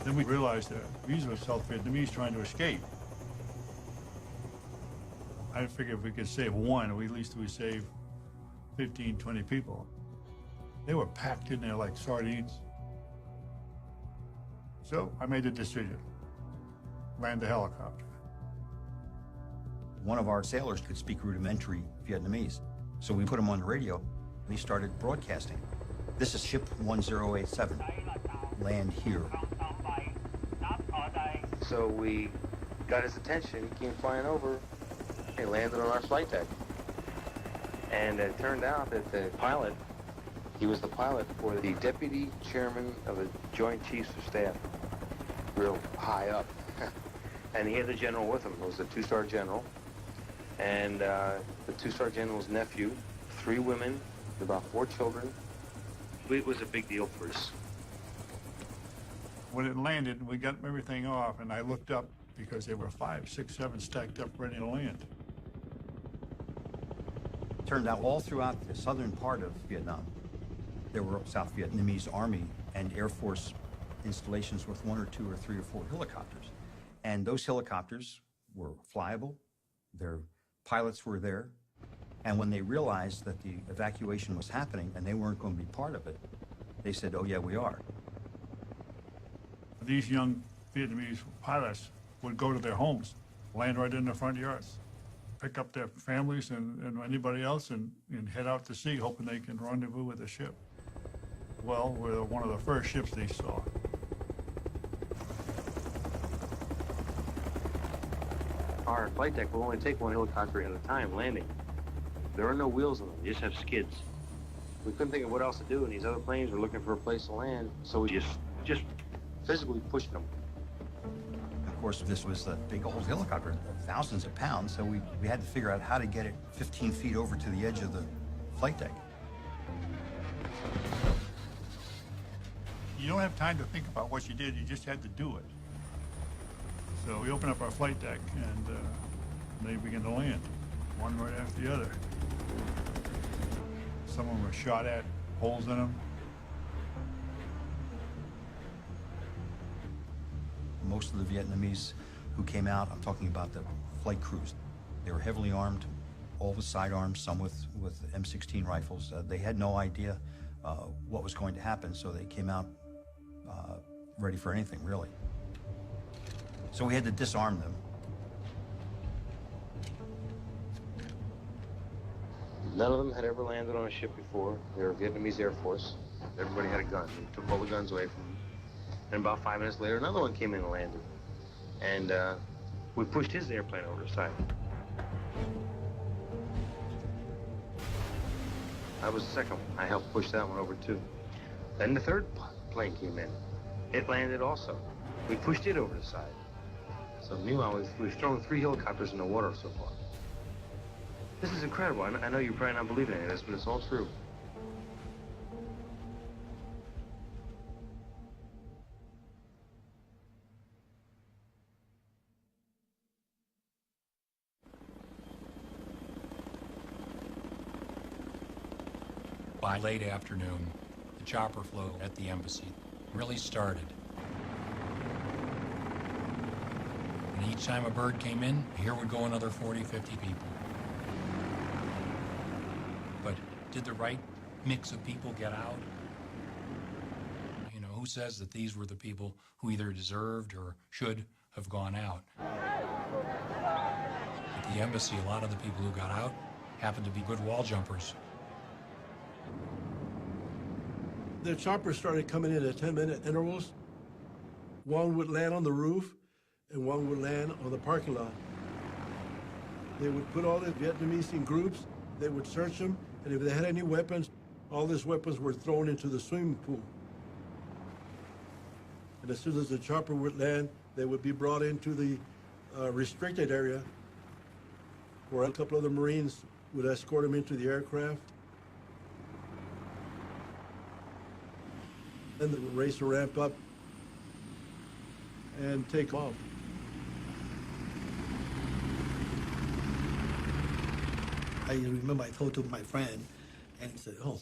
Speaker 16: Then we realized that these were South Vietnamese trying to escape. I figured if we could save one, at least we save 15, 20 people. They were packed in there like sardines. So I made the decision, land the helicopter.
Speaker 22: One of our sailors could speak rudimentary Vietnamese, so we put him on the radio, and he started broadcasting. This is ship 1087, land here.
Speaker 23: So we got his attention. He came flying over. He landed on our flight deck. And it turned out that the pilot, he was the pilot for the deputy chairman of the Joint Chiefs of Staff, real high up. And he had the general with him. It was a two-star general. And the two-star general's nephew, 3 women, about 4 children. It was a big deal for us.
Speaker 16: When it landed, we got everything off, and I looked up because there were 5, 6, 7 stacked up ready to land.
Speaker 22: Turned out all throughout the southern part of Vietnam, there were South Vietnamese Army and Air Force installations with 1 or 2 or 3 or 4 helicopters. And those helicopters were flyable, their pilots were there, and when they realized that the evacuation was happening and they weren't going to be part of it, they said, oh yeah, we are.
Speaker 16: These young Vietnamese pilots would go to their homes, land right in their front yards, pick up their families and anybody else and head out to sea, hoping they can rendezvous with the ship. Well, we're one of the first ships they saw.
Speaker 23: Our flight deck will only take 1 helicopter at a time landing. There are no wheels on them, you just have skids. We couldn't think of what else to do, and these other planes were looking for a place to land, so we just physically pushed them.
Speaker 22: Of course, this was a big old helicopter, thousands of pounds, so we had to figure out how to get it 15 feet over to the edge of the flight deck.
Speaker 16: You don't have time to think about what you did, you just had to do it. So we opened up our flight deck, and they began to land, one right after the other. Some of them were shot at, holes in them.
Speaker 22: Most of the Vietnamese who came out, I'm talking about the flight crews, they were heavily armed, all with sidearms, some with M16 rifles. They had no idea what was going to happen, so they came out ready for anything, really. So we had to disarm them.
Speaker 23: None of them had ever landed on a ship before. They were Vietnamese Air Force. Everybody had a gun. They took all the guns away from them. And about 5 minutes later, another one came in and landed. And we pushed his airplane over the side. I was the second one. I helped push that one over, too. Then the third plane came in. It landed also. We pushed it over the side. So meanwhile, we've thrown 3 helicopters in the water so far. This is incredible. I know you're probably not believing any of this, but it's all true.
Speaker 1: By late afternoon, the chopper flow at the embassy really started. And each time a bird came in, here would go another 40, 50 people. But did the right mix of people get out? You know, who says that these were the people who either deserved or should have gone out? At the embassy, a lot of the people who got out happened to be good wall jumpers.
Speaker 25: The choppers started coming in at 10-minute intervals. One would land on the roof, and one would land on the parking lot. They would put all the Vietnamese in groups, they would search them, and if they had any weapons, all these weapons were thrown into the swimming pool. And as soon as the chopper would land, they would be brought into the restricted area, where a couple of the Marines would escort them into the aircraft. Then the race would ramp up and take off.
Speaker 14: I remember I told to my friend, and he said, oh,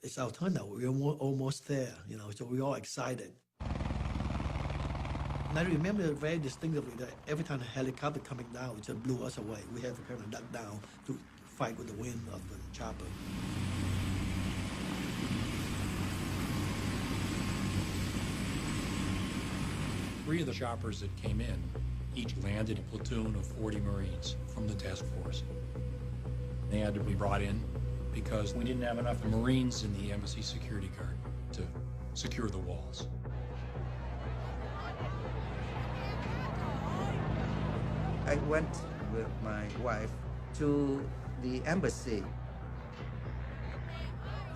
Speaker 14: it's our turn now. We're almost there, you know, so we're all excited. And I remember very distinctively that every time a helicopter coming down, it just blew us away. We had to kind of duck down to fight with the wind of the chopper.
Speaker 1: 3 of the choppers that came in each landed a platoon of 40 Marines from the task force. They had to be brought in because we didn't have enough Marines in the embassy security guard to secure the walls.
Speaker 7: I went with my wife to the embassy.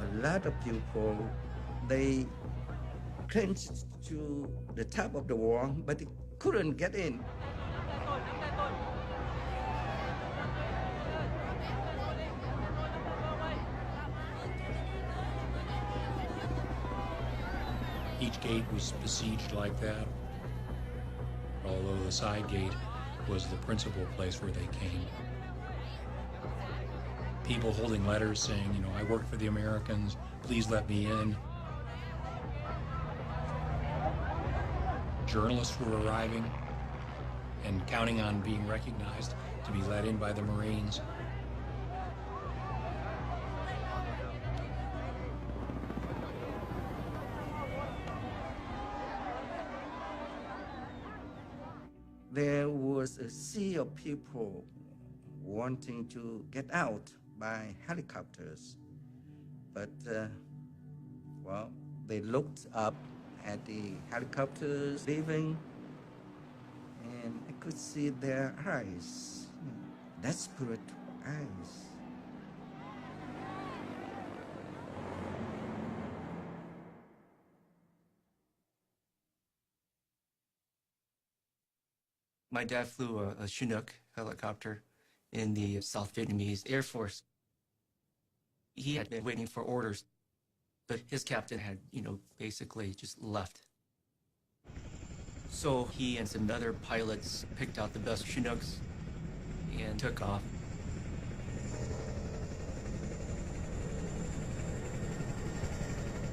Speaker 7: A lot of people, they clinched to the top of the wall, but they couldn't get in.
Speaker 1: Each gate was besieged like that, although the side gate was the principal place where they came. People holding letters saying, you know, I work for the Americans, please let me in. Journalists were arriving and counting on being recognized to be let in by the Marines.
Speaker 7: There was a sea of people wanting to get out by helicopters. But, well, they looked up at the helicopters leaving, and I could see their eyes, desperate eyes.
Speaker 11: My dad flew a Chinook helicopter in the South Vietnamese Air Force. He had been waiting for orders, but his captain had, basically just left. So he and some other pilots picked out the best Chinooks and took off.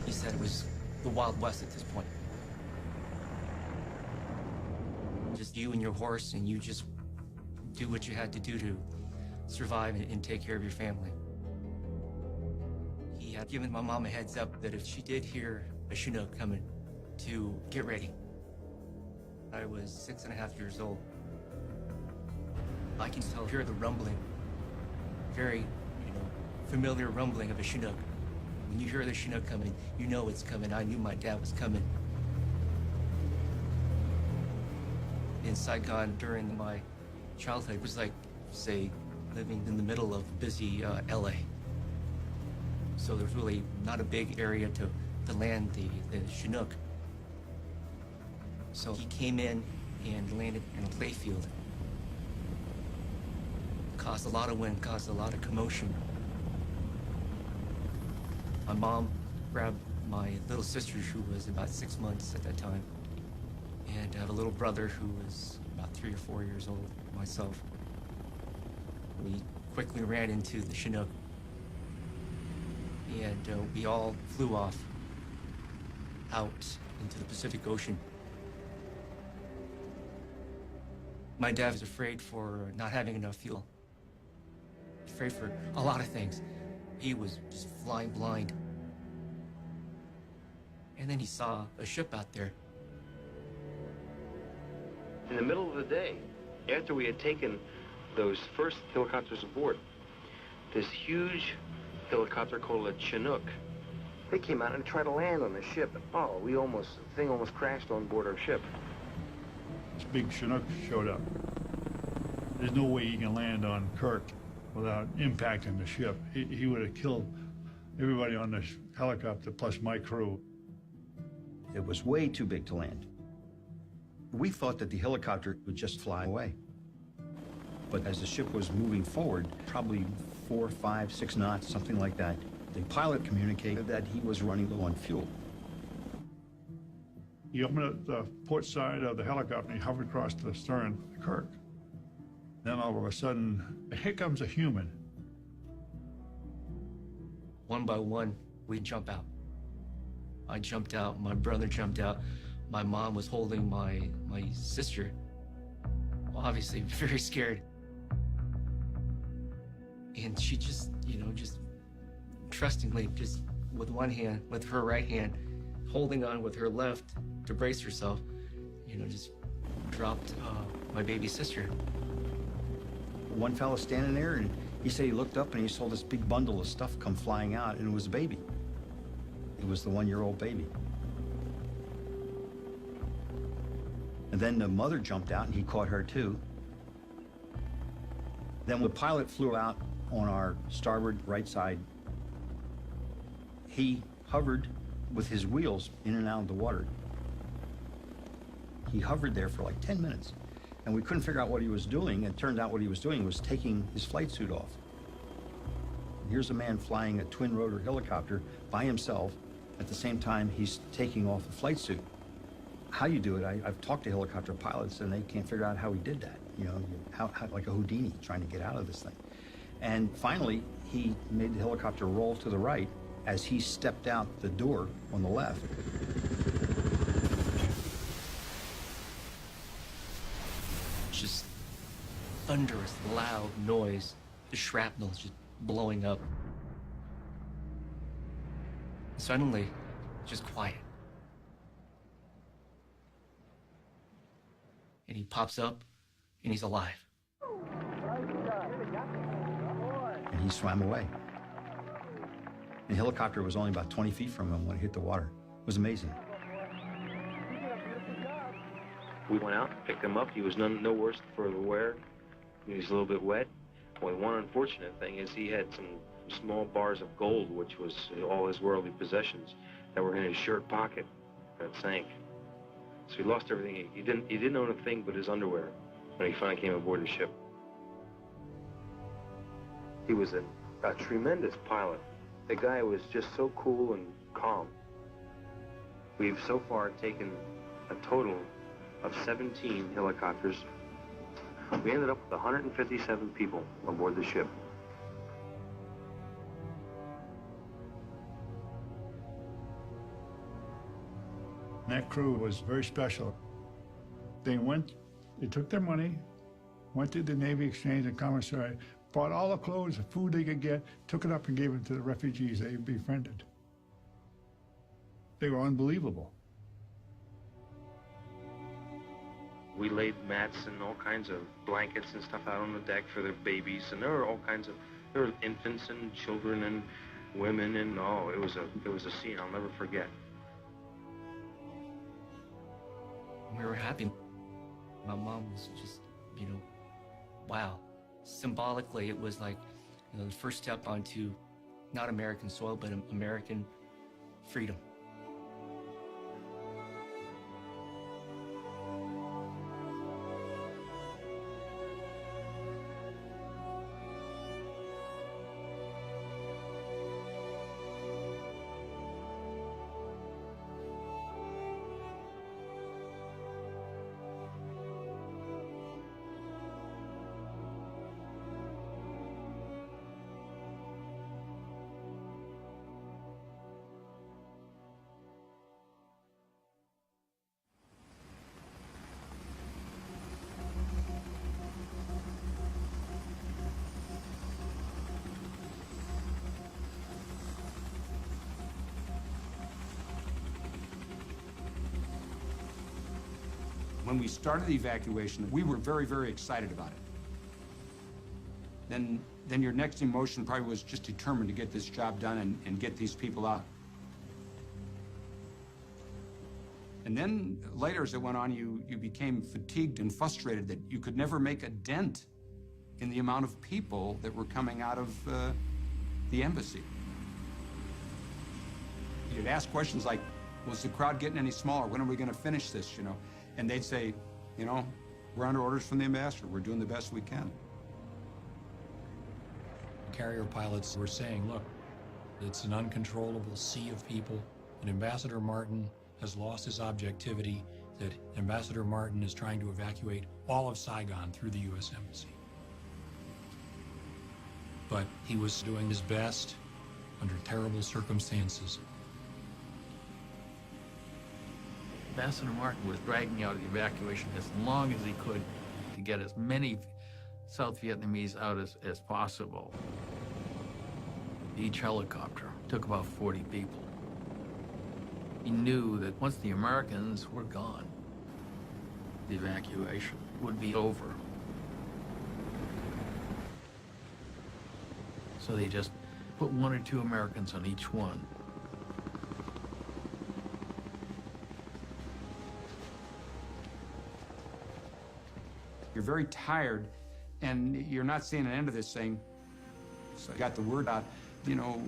Speaker 11: He said it was the Wild West at this point. Just you and your horse, and you just do what you had to do to survive and take care of your family. He had given my mom a heads up that if she did hear a Chinook coming, to get ready. I was 6.5 years old. I can still hear the rumbling, very, familiar rumbling of a Chinook. When you hear the Chinook coming, you know it's coming. I knew my dad was coming. In Saigon during my childhood was like, say, living in the middle of busy LA. So there's really not a big area to land the Chinook. So he came in and landed in a playfield. Caused a lot of wind, caused a lot of commotion. My mom grabbed my little sister, who was about 6 months at that time, and I have a little brother who was about 3 or 4 years old, myself. We quickly ran into the Chinook, and we all flew off out into the Pacific Ocean. My dad was afraid for not having enough fuel, afraid for a lot of things. He was just flying blind. And then he saw a ship out there.
Speaker 23: In the middle of the day, after we had taken those first helicopters aboard, this huge helicopter called a Chinook, they came out and tried to land on the ship. Oh, the thing almost crashed on board our ship.
Speaker 16: This big Chinook showed up. There's no way he can land on Kirk without impacting the ship. He would have killed everybody on the helicopter plus my crew.
Speaker 22: It was way too big to land. We thought that the helicopter would just fly away. But as the ship was moving forward, probably 4, 5, 6 knots, something like that, the pilot communicated that he was running low on fuel.
Speaker 16: He opened up the port side of the helicopter and he hovered across the stern of Kirk. Then all of a sudden, here comes a human.
Speaker 11: One by one, we jump out. I jumped out, my brother jumped out. My mom was holding my sister, obviously very scared. And she just, just trustingly, just with one hand, with her right hand, holding on with her left to brace herself, just dropped my baby sister.
Speaker 22: One fellow standing there, and he said he looked up and he saw this big bundle of stuff come flying out, and it was a baby. It was the 1-year-old baby. And then the mother jumped out, and he caught her too. Then the pilot flew out on our starboard right side. He hovered with his wheels in and out of the water. He hovered there for like 10 minutes, and we couldn't figure out what he was doing. It turned out what he was doing was taking his flight suit off. Here's a man flying a twin-rotor helicopter by himself. At the same time, he's taking off a flight suit. How you do it, I've talked to helicopter pilots, and they can't figure out how he did that. How like a Houdini trying to get out of this thing. And finally, he made the helicopter roll to the right as he stepped out the door on the left.
Speaker 11: Just thunderous, loud noise. The shrapnel's just blowing up. Suddenly, just quiet. And he pops up, and he's alive.
Speaker 22: And he swam away. The helicopter was only about 20 feet from him when it hit the water. It was amazing.
Speaker 23: We went out, picked him up. He was no worse for the wear. He was a little bit wet. Only one unfortunate thing is he had some small bars of gold, which was all his worldly possessions, that were in his shirt pocket that sank. So he lost everything. He didn't own a thing but his underwear when he finally came aboard the ship. He was a tremendous pilot. The guy was just so cool and calm. We've so far taken a total of 17 helicopters. We ended up with 157 people aboard the ship.
Speaker 16: That crew was very special. They took their money, went to the Navy Exchange and Commissary, bought all the clothes, the food they could get, took it up and gave it to the refugees they befriended. They were unbelievable.
Speaker 23: We laid mats and all kinds of blankets and stuff out on the deck for their babies, and there were infants and children and women, and it was a scene I'll never forget.
Speaker 11: We were happy. My mom was just, wow. Symbolically, it was like, the first step onto not American soil, but American freedom.
Speaker 24: When we started the evacuation, we were very, very excited about it. Then your next emotion probably was just determined to get this job done and get these people out. And then later, as it went on, you became fatigued and frustrated that you could never make a dent in the amount of people that were coming out of the embassy. You'd ask questions like, was the crowd getting any smaller? When are we going to finish this, And they'd say, we're under orders from the ambassador. We're doing the best we can.
Speaker 1: Carrier pilots were saying, look, it's an uncontrollable sea of people, and Ambassador Martin has lost his objectivity, that Ambassador Martin is trying to evacuate all of Saigon through the U.S. Embassy. But he was doing his best under terrible circumstances.
Speaker 9: Ambassador Martin was dragging out the evacuation as long as he could to get as many South Vietnamese out as possible. Each helicopter took about 40 people. He knew that once the Americans were gone, the evacuation would be over. So they just put 1 or 2 Americans on each one.
Speaker 24: You're very tired, and you're not seeing an end of this thing. So I got the word out, you know,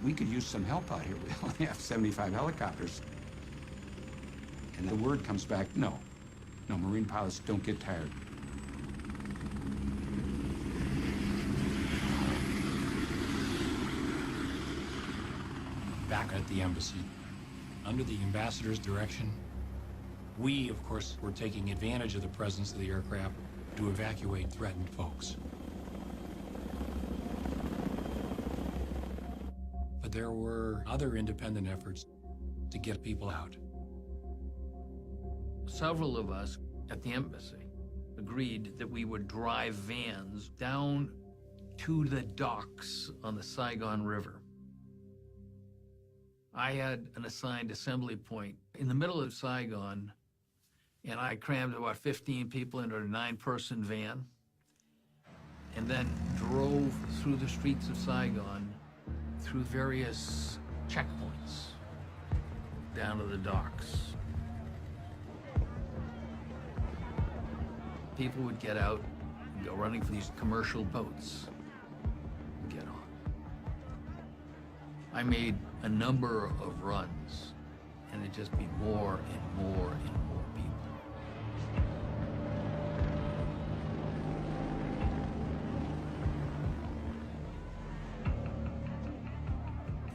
Speaker 24: we could use some help out here. We only have 75 helicopters. And the word comes back, no, Marine pilots don't get tired.
Speaker 1: Back at the embassy, under the ambassador's direction, we, of course, were taking advantage of the presence of the aircraft to evacuate threatened folks. But there were other independent efforts to get people out.
Speaker 9: Several of us at the embassy agreed that we would drive vans down to the docks on the Saigon River. I had an assigned assembly point in the middle of Saigon, and I crammed about 15 people into a 9-person van and then drove through the streets of Saigon through various checkpoints down to the docks. People would get out and go running for these commercial boats and get on. I made a number of runs, and it'd just be more and more and more people.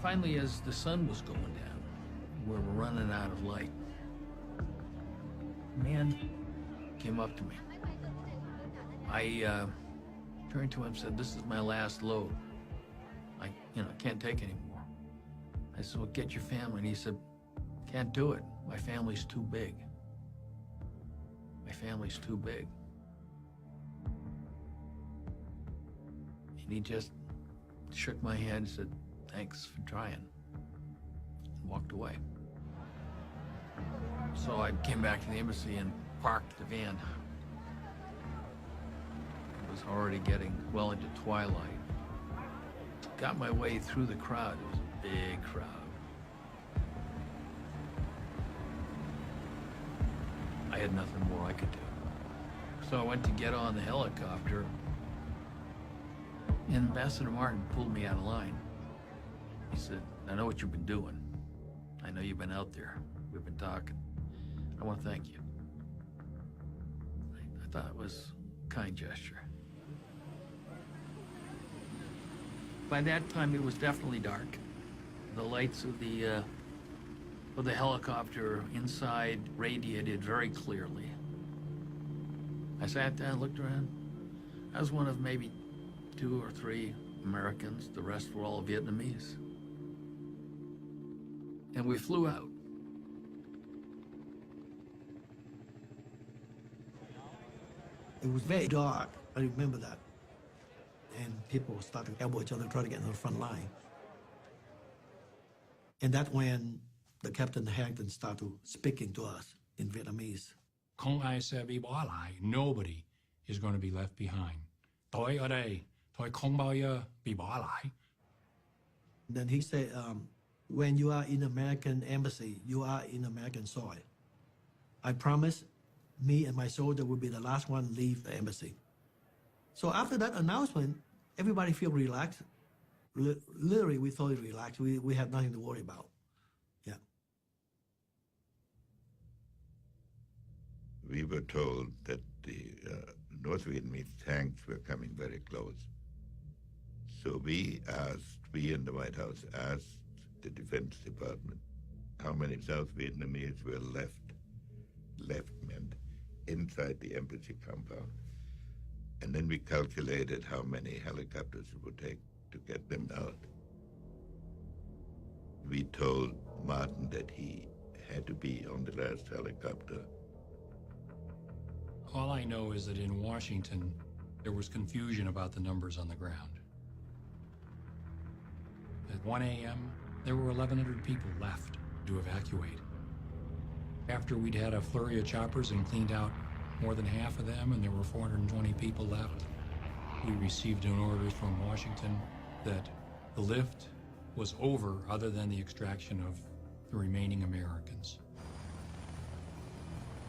Speaker 9: Finally, as the sun was going down, we were running out of light, a man came up to me. I turned to him and said, "This is my last load. I can't take any more." I said, "Well, get your family." And he said, "Can't do it. My family's too big. My family's too big." And he just shook my hand and said, "Thanks for trying," and walked away. So I came back to the embassy and parked the van. It was already getting well into twilight. Got my way through the crowd. It was a big crowd. I had nothing more I could do. So I went to get on the helicopter, and Ambassador Martin pulled me out of line. He said, "I know what you've been doing. I know you've been out there. We've been talking. I want to thank you." I thought it was a kind gesture. By that time, it was definitely dark. The lights of the helicopter inside radiated very clearly. I sat down and looked around. I was one of maybe 2 or 3 Americans. The rest were all Vietnamese. And we flew out.
Speaker 14: It was very dark. I remember that. And people started to elbow each other, try to get in the front line. And that's when the Captain Hampton started speaking to us in Vietnamese.
Speaker 1: Không ai sẽ bị bỏ lại. Nobody is going to be left behind. Tôi ở đây, tôi không bao giờ bị bỏ lại.
Speaker 14: Then he said, when you are in American embassy, you are in American soil. I promise me and my soldier will be the last one to leave the embassy. So after that announcement, everybody feel relaxed. Literally, we thought relaxed. We had nothing to worry about. Yeah.
Speaker 3: We were told that the North Vietnamese tanks were coming very close. So we in the White House asked the Defense Department how many South Vietnamese were left meant inside the embassy compound. And then we calculated how many helicopters it would take to get them out. We told Martin that he had to be on the last helicopter.
Speaker 1: All I know is that in Washington, there was confusion about the numbers on the ground. At 1 a.m., there were 1,100 people left to evacuate. After we'd had a flurry of choppers and cleaned out more than half of them, and there were 420 people left, we received an order from Washington that the lift was over other than the extraction of the remaining Americans.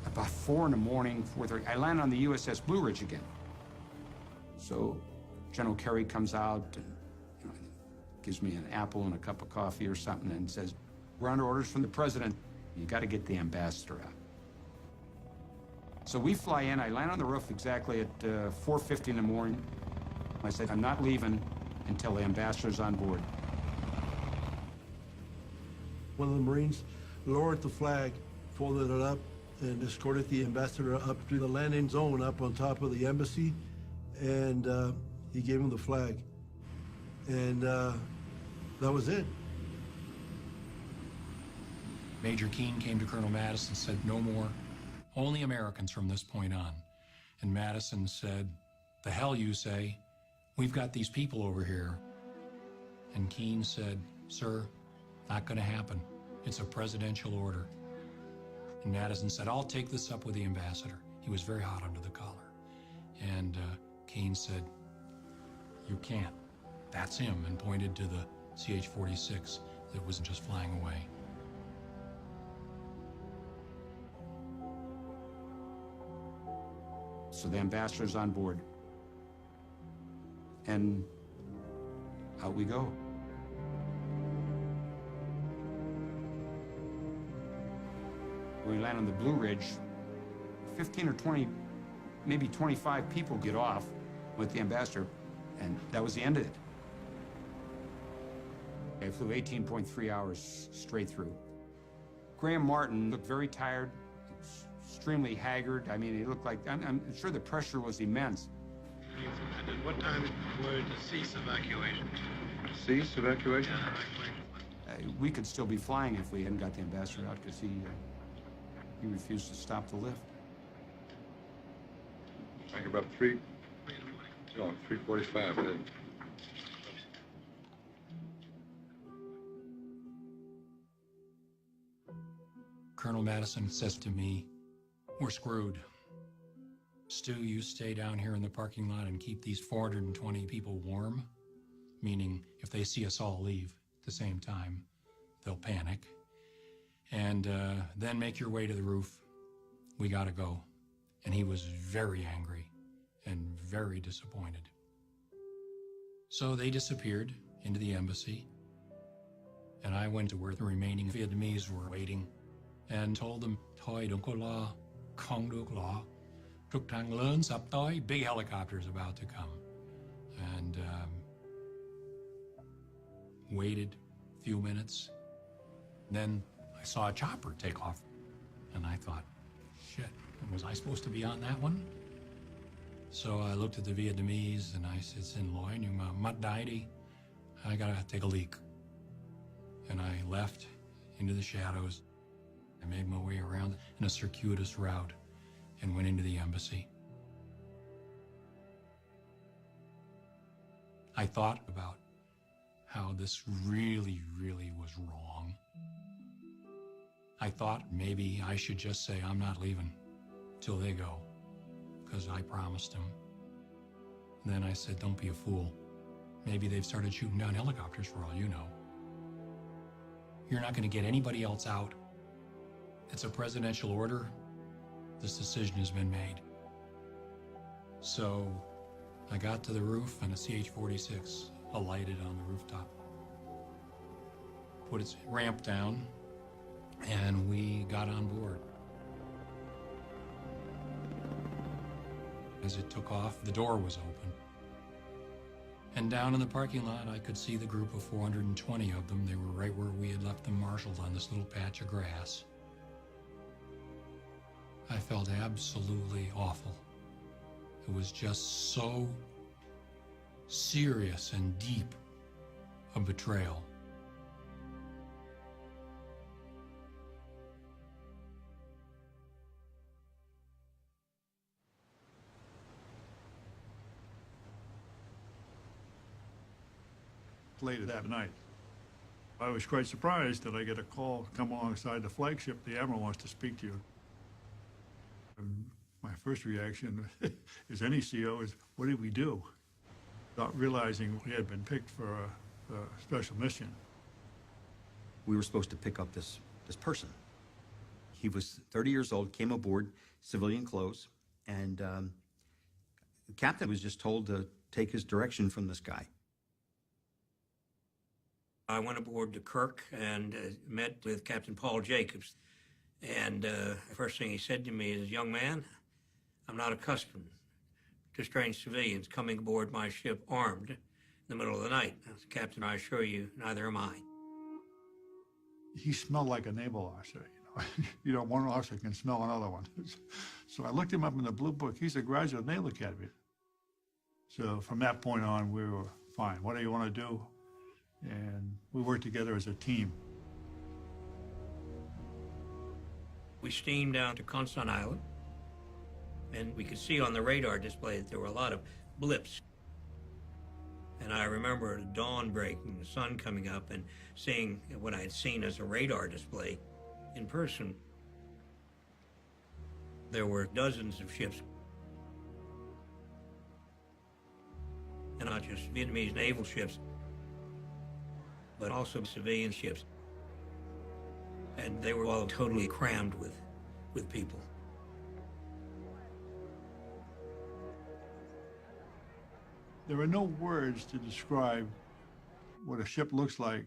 Speaker 24: About 4 in the morning, 4:30, I land on the USS Blue Ridge again. So General Kerry comes out and gives me an apple and a cup of coffee or something and says, "We're under orders from the president. You got to get the ambassador out." So we fly in. I land on the roof exactly at 4:50 in the morning. I said, "I'm not leaving until the ambassador's on board."
Speaker 25: One of the Marines lowered the flag, folded it up, and escorted the ambassador up to the landing zone up on top of the embassy, and he gave him the flag. And that was it.
Speaker 1: Major Keane came to Colonel Madison and said, "No more, only Americans from this point on." And Madison said, "The hell you say, we've got these people over here." And Keane said, "Sir, not gonna happen. It's a presidential order." And Madison said, "I'll take this up with the ambassador." He was very hot under the collar. And Keane said, "You can't. That's him," and pointed to the CH-46 that was just flying away.
Speaker 24: So the ambassador's on board. And out we go. When we land on the Blue Ridge, 15 or 20, maybe 25 people get off with the ambassador, and that was the end of it. I flew 18.3 hours straight through. Graham Martin looked very tired, extremely haggard. I mean, he looked like, I'm sure the pressure was immense.
Speaker 17: And at what time were to cease evacuation?
Speaker 15: Cease evacuation?
Speaker 24: We could still be flying if we hadn't got the ambassador out, because he refused to stop the lift.
Speaker 15: Like about 3:45 then.
Speaker 1: Colonel Madison says to me, "We're screwed. Stu, you stay down here in the parking lot and keep these 420 people warm," meaning if they see us all leave at the same time, they'll panic. "And then make your way to the roof. We gotta go." And he was very angry and very disappointed. So they disappeared into the embassy, and I went to where the remaining Vietnamese were waiting and told them, "Thôi đừng có lo, không được lo. Trực thăng lớn sắp tới, big helicopters about to come." And waited a few minutes. Then I saw a chopper take off, and I thought, shit, was I supposed to be on that one? So I looked at the Vietnamese and I said, "Xin lỗi, nhưng mà mắt đái đi. I gotta take a leak." And I left into the shadows. I made my way around in a circuitous route and went into the embassy. I thought about how this really, really was wrong. I thought maybe I should just say I'm not leaving till they go, because I promised them. Then I said, "Don't be a fool. Maybe they've started shooting down helicopters for all you know. You're not going to get anybody else out. It's a presidential order. This decision has been made." So I got to the roof and a CH-46 alighted on the rooftop. Put its ramp down and we got on board. As it took off, the door was open. And down in the parking lot, I could see the group of 420 of them. They were right where we had left them marshaled on this little patch of grass. I felt absolutely awful. It was just so serious and deep a betrayal.
Speaker 16: Later that night, I was quite surprised that I get a call, come alongside the flagship, the Admiral wants to speak to you. And my first reaction, as any CO, is, what did we do? Not realizing we had been picked for a special mission.
Speaker 22: We were supposed to pick up this person. He was 30 years old, came aboard, civilian clothes, and the captain was just told to take his direction from this guy.
Speaker 2: I went aboard the Kirk and met with Captain Paul Jacobs. And the first thing he said to me is, young man, I'm not accustomed to strange civilians coming aboard my ship armed in the middle of the night. I said, Captain, I assure you, neither am I.
Speaker 16: He smelled like a naval officer, you know. One officer can smell another one. So I looked him up in the Blue Book. He's a graduate of Naval Academy. So from that point on, we were fine. What do you want to do? And we worked together as a team.
Speaker 2: We steamed down to Constant Island, and we could see on the radar display that there were a lot of blips. And I remember the dawn breaking, the sun coming up, and seeing what I had seen as a radar display in person. There were dozens of ships, and not just Vietnamese naval ships, but also civilian ships. And they were all totally crammed with people.
Speaker 16: There are no words to describe what a ship looks like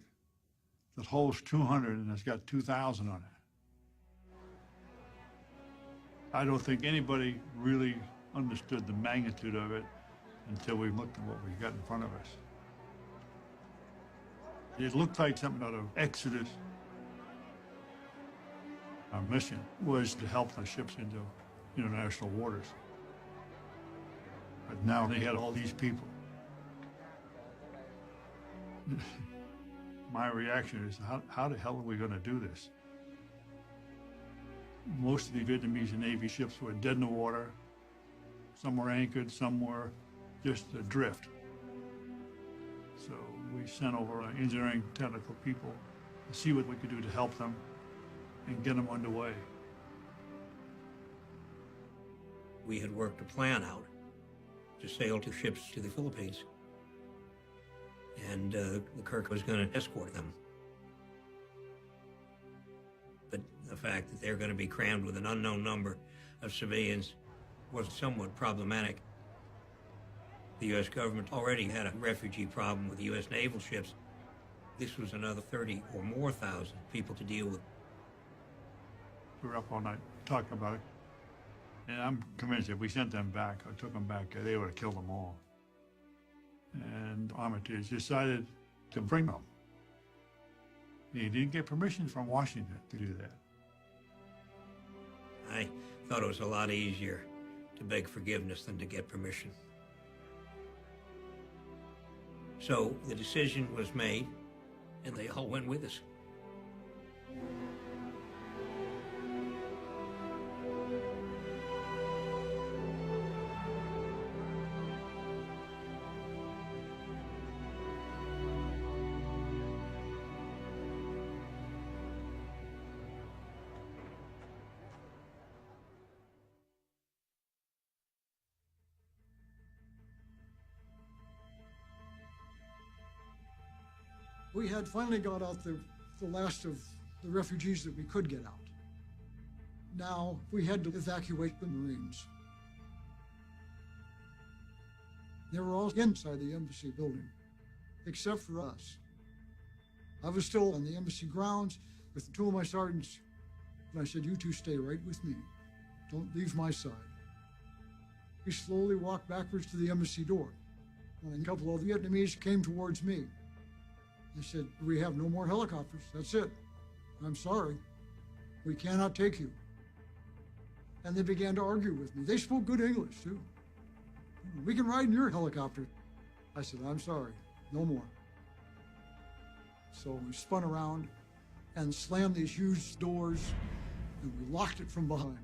Speaker 16: that holds 200 and has got 2,000 on it. I don't think anybody really understood the magnitude of it until we looked at what we got in front of us. It looked like something out of Exodus. Our mission was to help the ships into international waters. But now they had all these people. My reaction is, how the hell are we going to do this? Most of the Vietnamese Navy ships were dead in the water. Some were anchored, some were just adrift. So we sent over our engineering technical people to see what we could do to help them and get them underway.
Speaker 2: We had worked a plan out to sail 2 ships to the Philippines. And the Kirk was going to escort them. But the fact that they're going to be crammed with an unknown number of civilians was somewhat problematic. The U.S. government already had a refugee problem with U.S. naval ships. This was another 30 or more thousand people to deal with.
Speaker 16: We were up all night talking about it. And I'm convinced if we sent them back, or took them back, they would have killed them all. And Armitage decided to bring them. He didn't get permission from Washington to do that.
Speaker 2: I thought it was a lot easier to beg forgiveness than to get permission. So the decision was made, and they all went with us.
Speaker 13: We had finally got out the last of the refugees that we could get out. Now we had to evacuate the Marines. They were all inside the embassy building, except for us. I was still on the embassy grounds with 2 of my sergeants, and I said, "You two stay right with me. Don't leave my side." We slowly walked backwards to the embassy door, and a couple of Vietnamese came towards me. They said, "We have no more helicopters. That's it. I'm sorry. We cannot take you." And they began to argue with me. They spoke good English, too. "We can ride in your helicopter." I said, "I'm sorry. No more." So we spun around and slammed these huge doors, and we locked it from behind.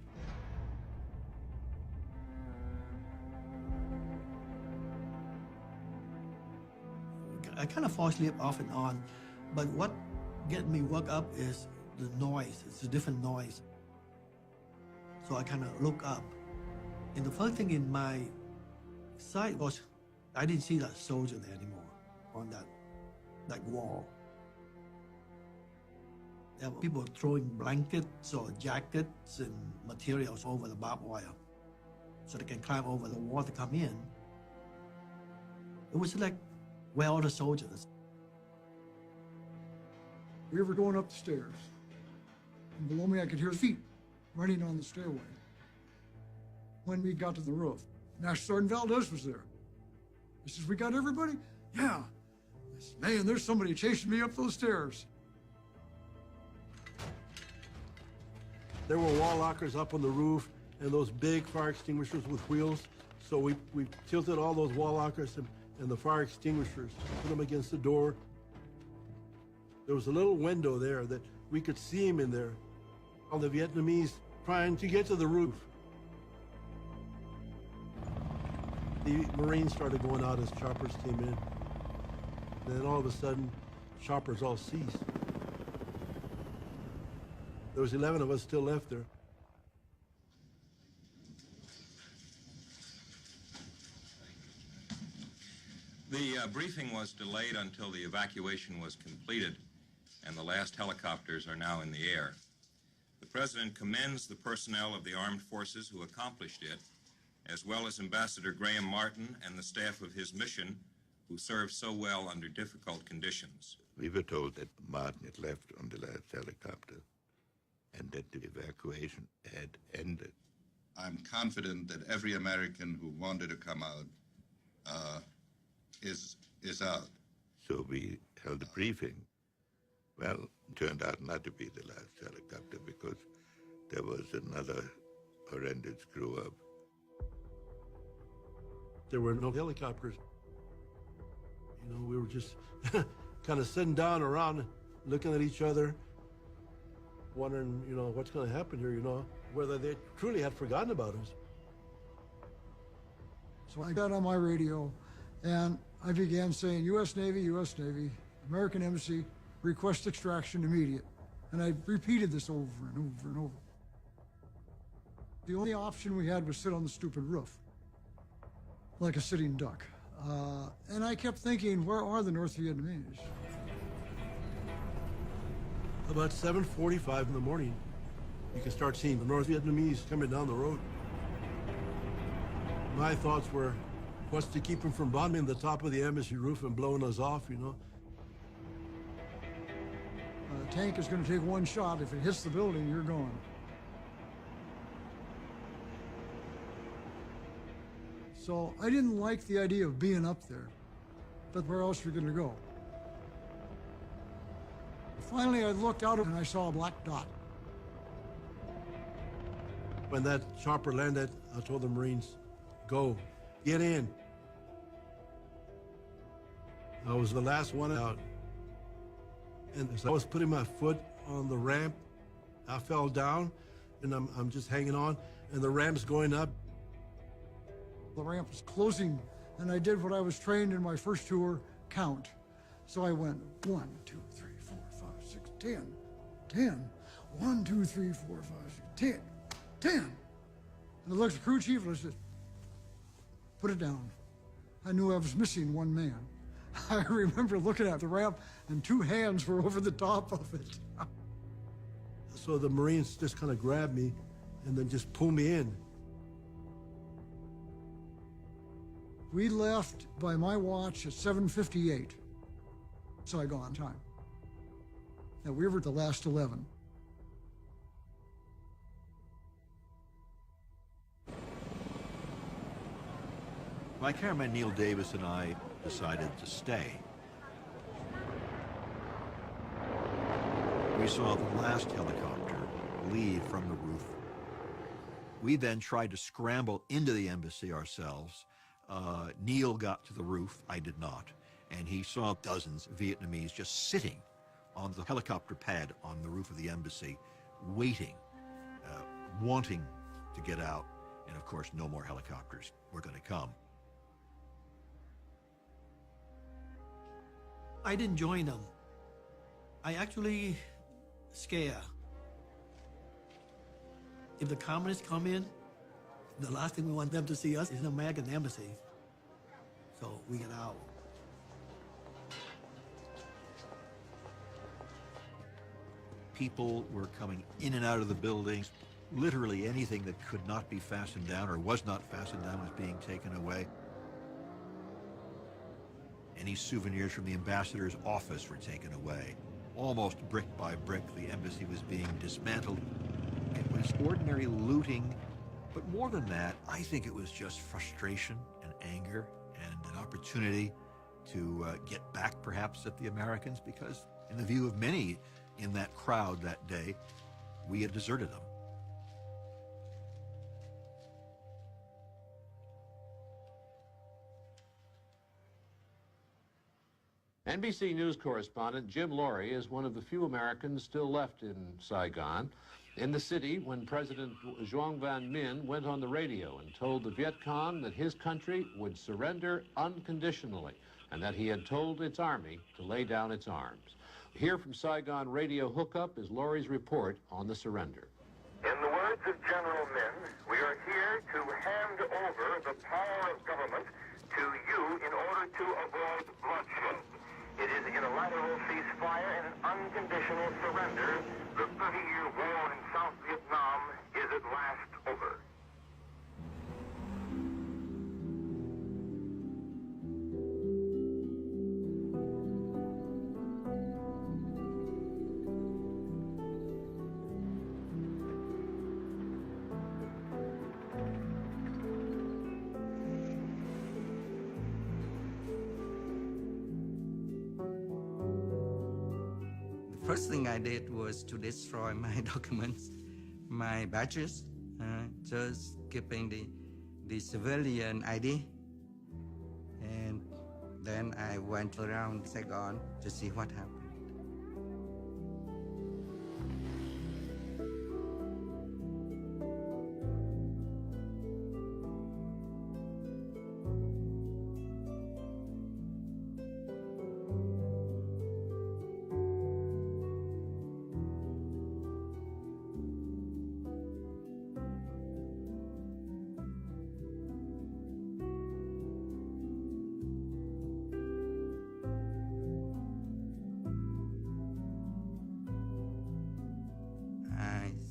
Speaker 14: I kind of fall asleep off and on, but what getting me woke up is the noise. It's a different noise. So I kind of look up. And the first thing in my sight was, I didn't see that soldier there anymore on that wall. There were people throwing blankets or jackets and materials over the barbed wire so they can climb over the wall to come in. It was like, where are all the soldiers?
Speaker 13: We were going up the stairs. And below me, I could hear feet running on the stairway. When we got to the roof, Master Sergeant Valdez was there. He says, "We got everybody?" "Yeah." I said, "Man, there's somebody chasing me up those stairs."
Speaker 25: There were wall lockers up on the roof and those big fire extinguishers with wheels. So we tilted all those wall lockers and the fire extinguishers, put them against the door. There was a little window there that we could see him in there. All the Vietnamese trying to get to the roof. The Marines started going out as choppers came in. And then all of a sudden, choppers all ceased. There was 11 of us still left there.
Speaker 4: The briefing was delayed until the evacuation was completed, and the last helicopters are now in the air. The President commends the personnel of the armed forces who accomplished it, as well as Ambassador Graham Martin and the staff of his mission, who served so well under difficult conditions.
Speaker 3: We were told that Martin had left on the last helicopter and that the evacuation had ended.
Speaker 18: I'm confident that every American who wanted to come out is out.
Speaker 3: So we held a briefing. Well, it turned out not to be the last helicopter because there was another horrendous screw-up.
Speaker 25: There were no helicopters. You know, we were just kind of sitting down around, looking at each other, wondering, you know, what's going to happen here, you know, whether they truly had forgotten about us.
Speaker 13: So I got on my radio and I began saying, U.S. Navy, American Embassy, request extraction immediate. And I repeated this over and over and over. The only option we had was sit on the stupid roof, like a sitting duck. And I kept thinking, where are the North Vietnamese?
Speaker 25: About 7:45 in the morning, you can start seeing the North Vietnamese coming down the road. My thoughts were, what's to keep them from bombing the top of the embassy roof and blowing us off, you know?
Speaker 13: A tank is going to take one shot. If it hits the building, you're gone. So I didn't like the idea of being up there, but where else were we going to go? Finally, I looked out and I saw a black dot.
Speaker 25: When that chopper landed, I told the Marines, go, get in. I was the last one out. And as I was putting my foot on the ramp, I fell down and I'm just hanging on and the ramp's going up.
Speaker 13: The ramp was closing and I did what I was trained in my first tour, count. So I went 1, 2, 3, 4, 5, 6, 10, 10. 1, 2, 3, 4, 5, 6, 10, 10. And I looked at the crew chief and I said, put it down. I knew I was missing one man. I remember looking at the ramp and 2 hands were over the top of it.
Speaker 25: So the Marines just kind of grabbed me and then just pulled me in.
Speaker 13: We left by my watch at 7:58, Saigon time. Now we were the last 11.
Speaker 19: My cameraman Neil Davis and I decided to stay. We saw the last helicopter leave from the roof. We then tried to scramble into the embassy ourselves. Neil got to the roof, I did not, and he saw dozens of Vietnamese just sitting on the helicopter pad on the roof of the embassy, waiting, wanting to get out, and of course no more helicopters were going to come.
Speaker 14: I didn't join them. I actually scare. If the communists come in, the last thing we want them to see us is an American embassy. So we get out.
Speaker 19: People were coming in and out of the buildings. Literally anything that could not be fastened down or was not fastened down was being taken away. Any souvenirs from the ambassador's office were taken away. Almost brick by brick, the embassy was being dismantled. It was ordinary looting, but more than that, I think it was just frustration and anger and an opportunity to get back perhaps at the Americans, because in the view of many in that crowd that day, we had deserted them.
Speaker 6: NBC News correspondent Jim Laurie is one of the few Americans still left in Saigon, in the city when President Duong Van Minh went on the radio and told the Viet Cong that his country would surrender unconditionally and that he had told its army to lay down its arms. Here from Saigon Radio Hookup is Laurie's report on the surrender.
Speaker 10: In the words of General Minh, we are here to hand over the power of government to you in order to avoid bloodshed. It is a unilateral ceasefire and an unconditional surrender. The 30-year war in South Vietnam is at last over.
Speaker 7: First thing I did was to destroy my documents, my badges, just keeping the civilian ID. And then I went around Saigon to see what happened.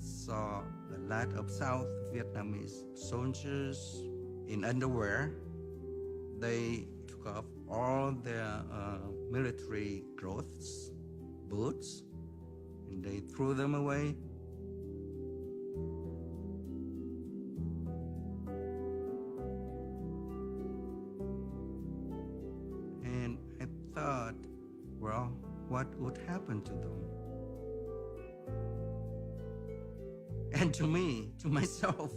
Speaker 7: Saw a lot of South Vietnamese soldiers in underwear. They took off all their military clothes, boots, and they threw them away. And I thought, well, what would happen to them? And to me, to myself.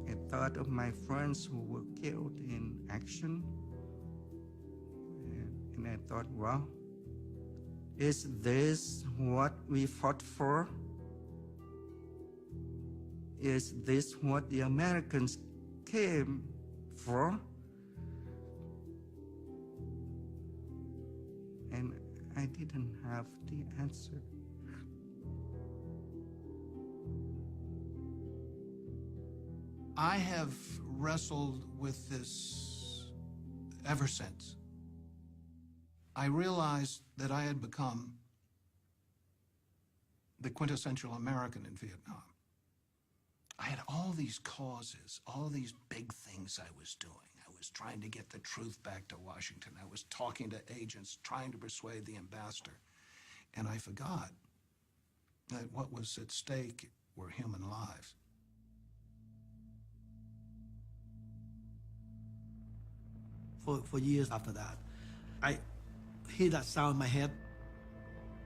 Speaker 7: I thought of my friends who were killed in action. And I thought, well, is this what we fought for? Is this what the Americans came for? And I didn't have the answer.
Speaker 5: I have wrestled with this ever since. I realized that I had become the quintessential American in Vietnam. I had all these causes, all these big things I was doing. I was trying to get the truth back to Washington. I was talking to agents, trying to persuade the ambassador. And I forgot that what was at stake were human lives.
Speaker 14: For years after that, I hear that sound in my head,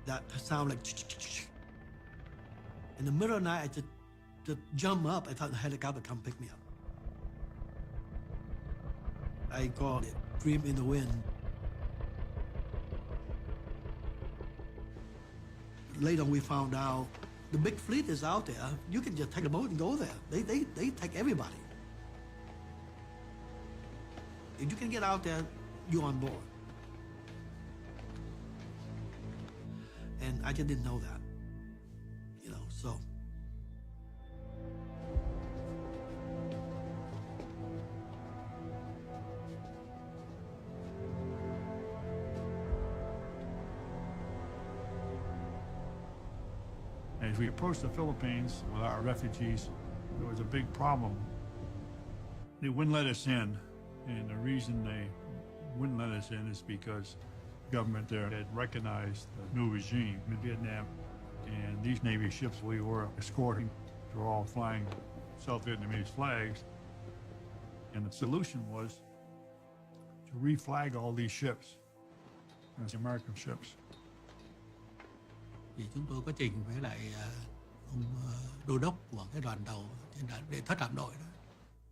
Speaker 14: that sound like in the middle of the night, I just jump up. I thought the helicopter come pick me up. I call it dream in the wind. Later we found out the big fleet is out there. You can just take a boat and go there. They take everybody. If you can get out there, you're on board. And I just didn't know that, so.
Speaker 16: As we approached the Philippines with our refugees, there was a big problem. They wouldn't let us in, and the reason they wouldn't let us in is because the government there had recognized the new regime in Vietnam, and these Navy ships we were escorting were all flying South Vietnamese flags, and the solution was to reflag all these ships as American ships.
Speaker 14: Thì chúng tôi có trình với lại ông đô đốc của cái đoàn tàu trên đệ thất hạm đội đó,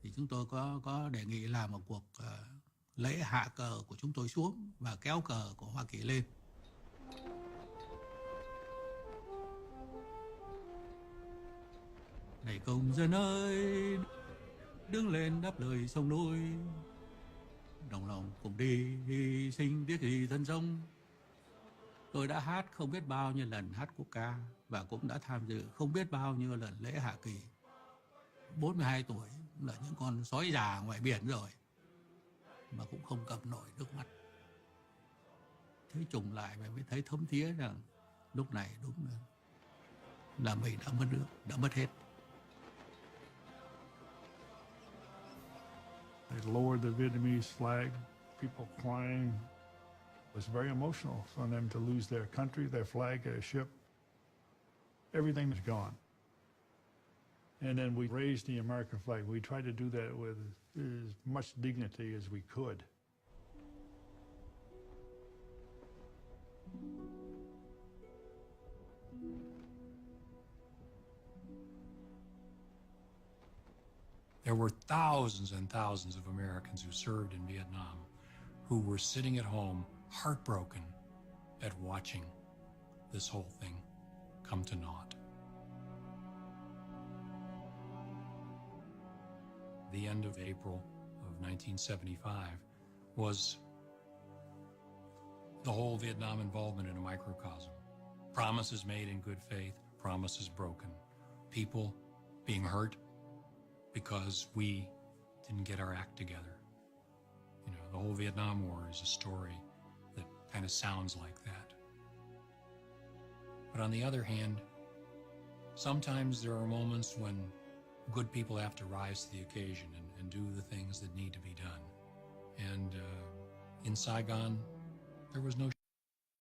Speaker 14: thì chúng tôi có đề nghị làm một cuộc lễ hạ cờ của chúng tôi xuống và kéo cờ của Hoa Kỳ lên. Này công dân ơi, đứng lên đáp lời sông núi, đồng lòng cùng đi hy sinh tiếc gì thân sống. Tôi đã hát không biết bao nhiêu lần hát quốc ca và cũng đã tham dự không biết bao nhiêu lần lễ hạ kỳ. 42 tuổi là những con sói già ngoài biển rồi mà cũng không cầm nổi nước mắt. Thấy trùng lại và mới thấy thấm thía rằng lúc này đúng là mình đã mất nước, đã mất hết.
Speaker 16: They lowered the Vietnamese flag, people crying. It was very emotional for them to lose their country, their flag, their ship. Everything was gone. And then we raised the American flag. We tried to do that with as much dignity as we could.
Speaker 1: There were thousands and thousands of Americans who served in Vietnam who were sitting at home heartbroken at watching this whole thing come to naught. The end of April of 1975 was the whole Vietnam involvement in a microcosm. Promises made in good faith, promises broken. People being hurt because we didn't get our act together. You know, the whole Vietnam War is a story that kind of sounds like that. But on the other hand, sometimes there are moments when good people have to rise to the occasion and do the things that need to be done. And in Saigon, there was no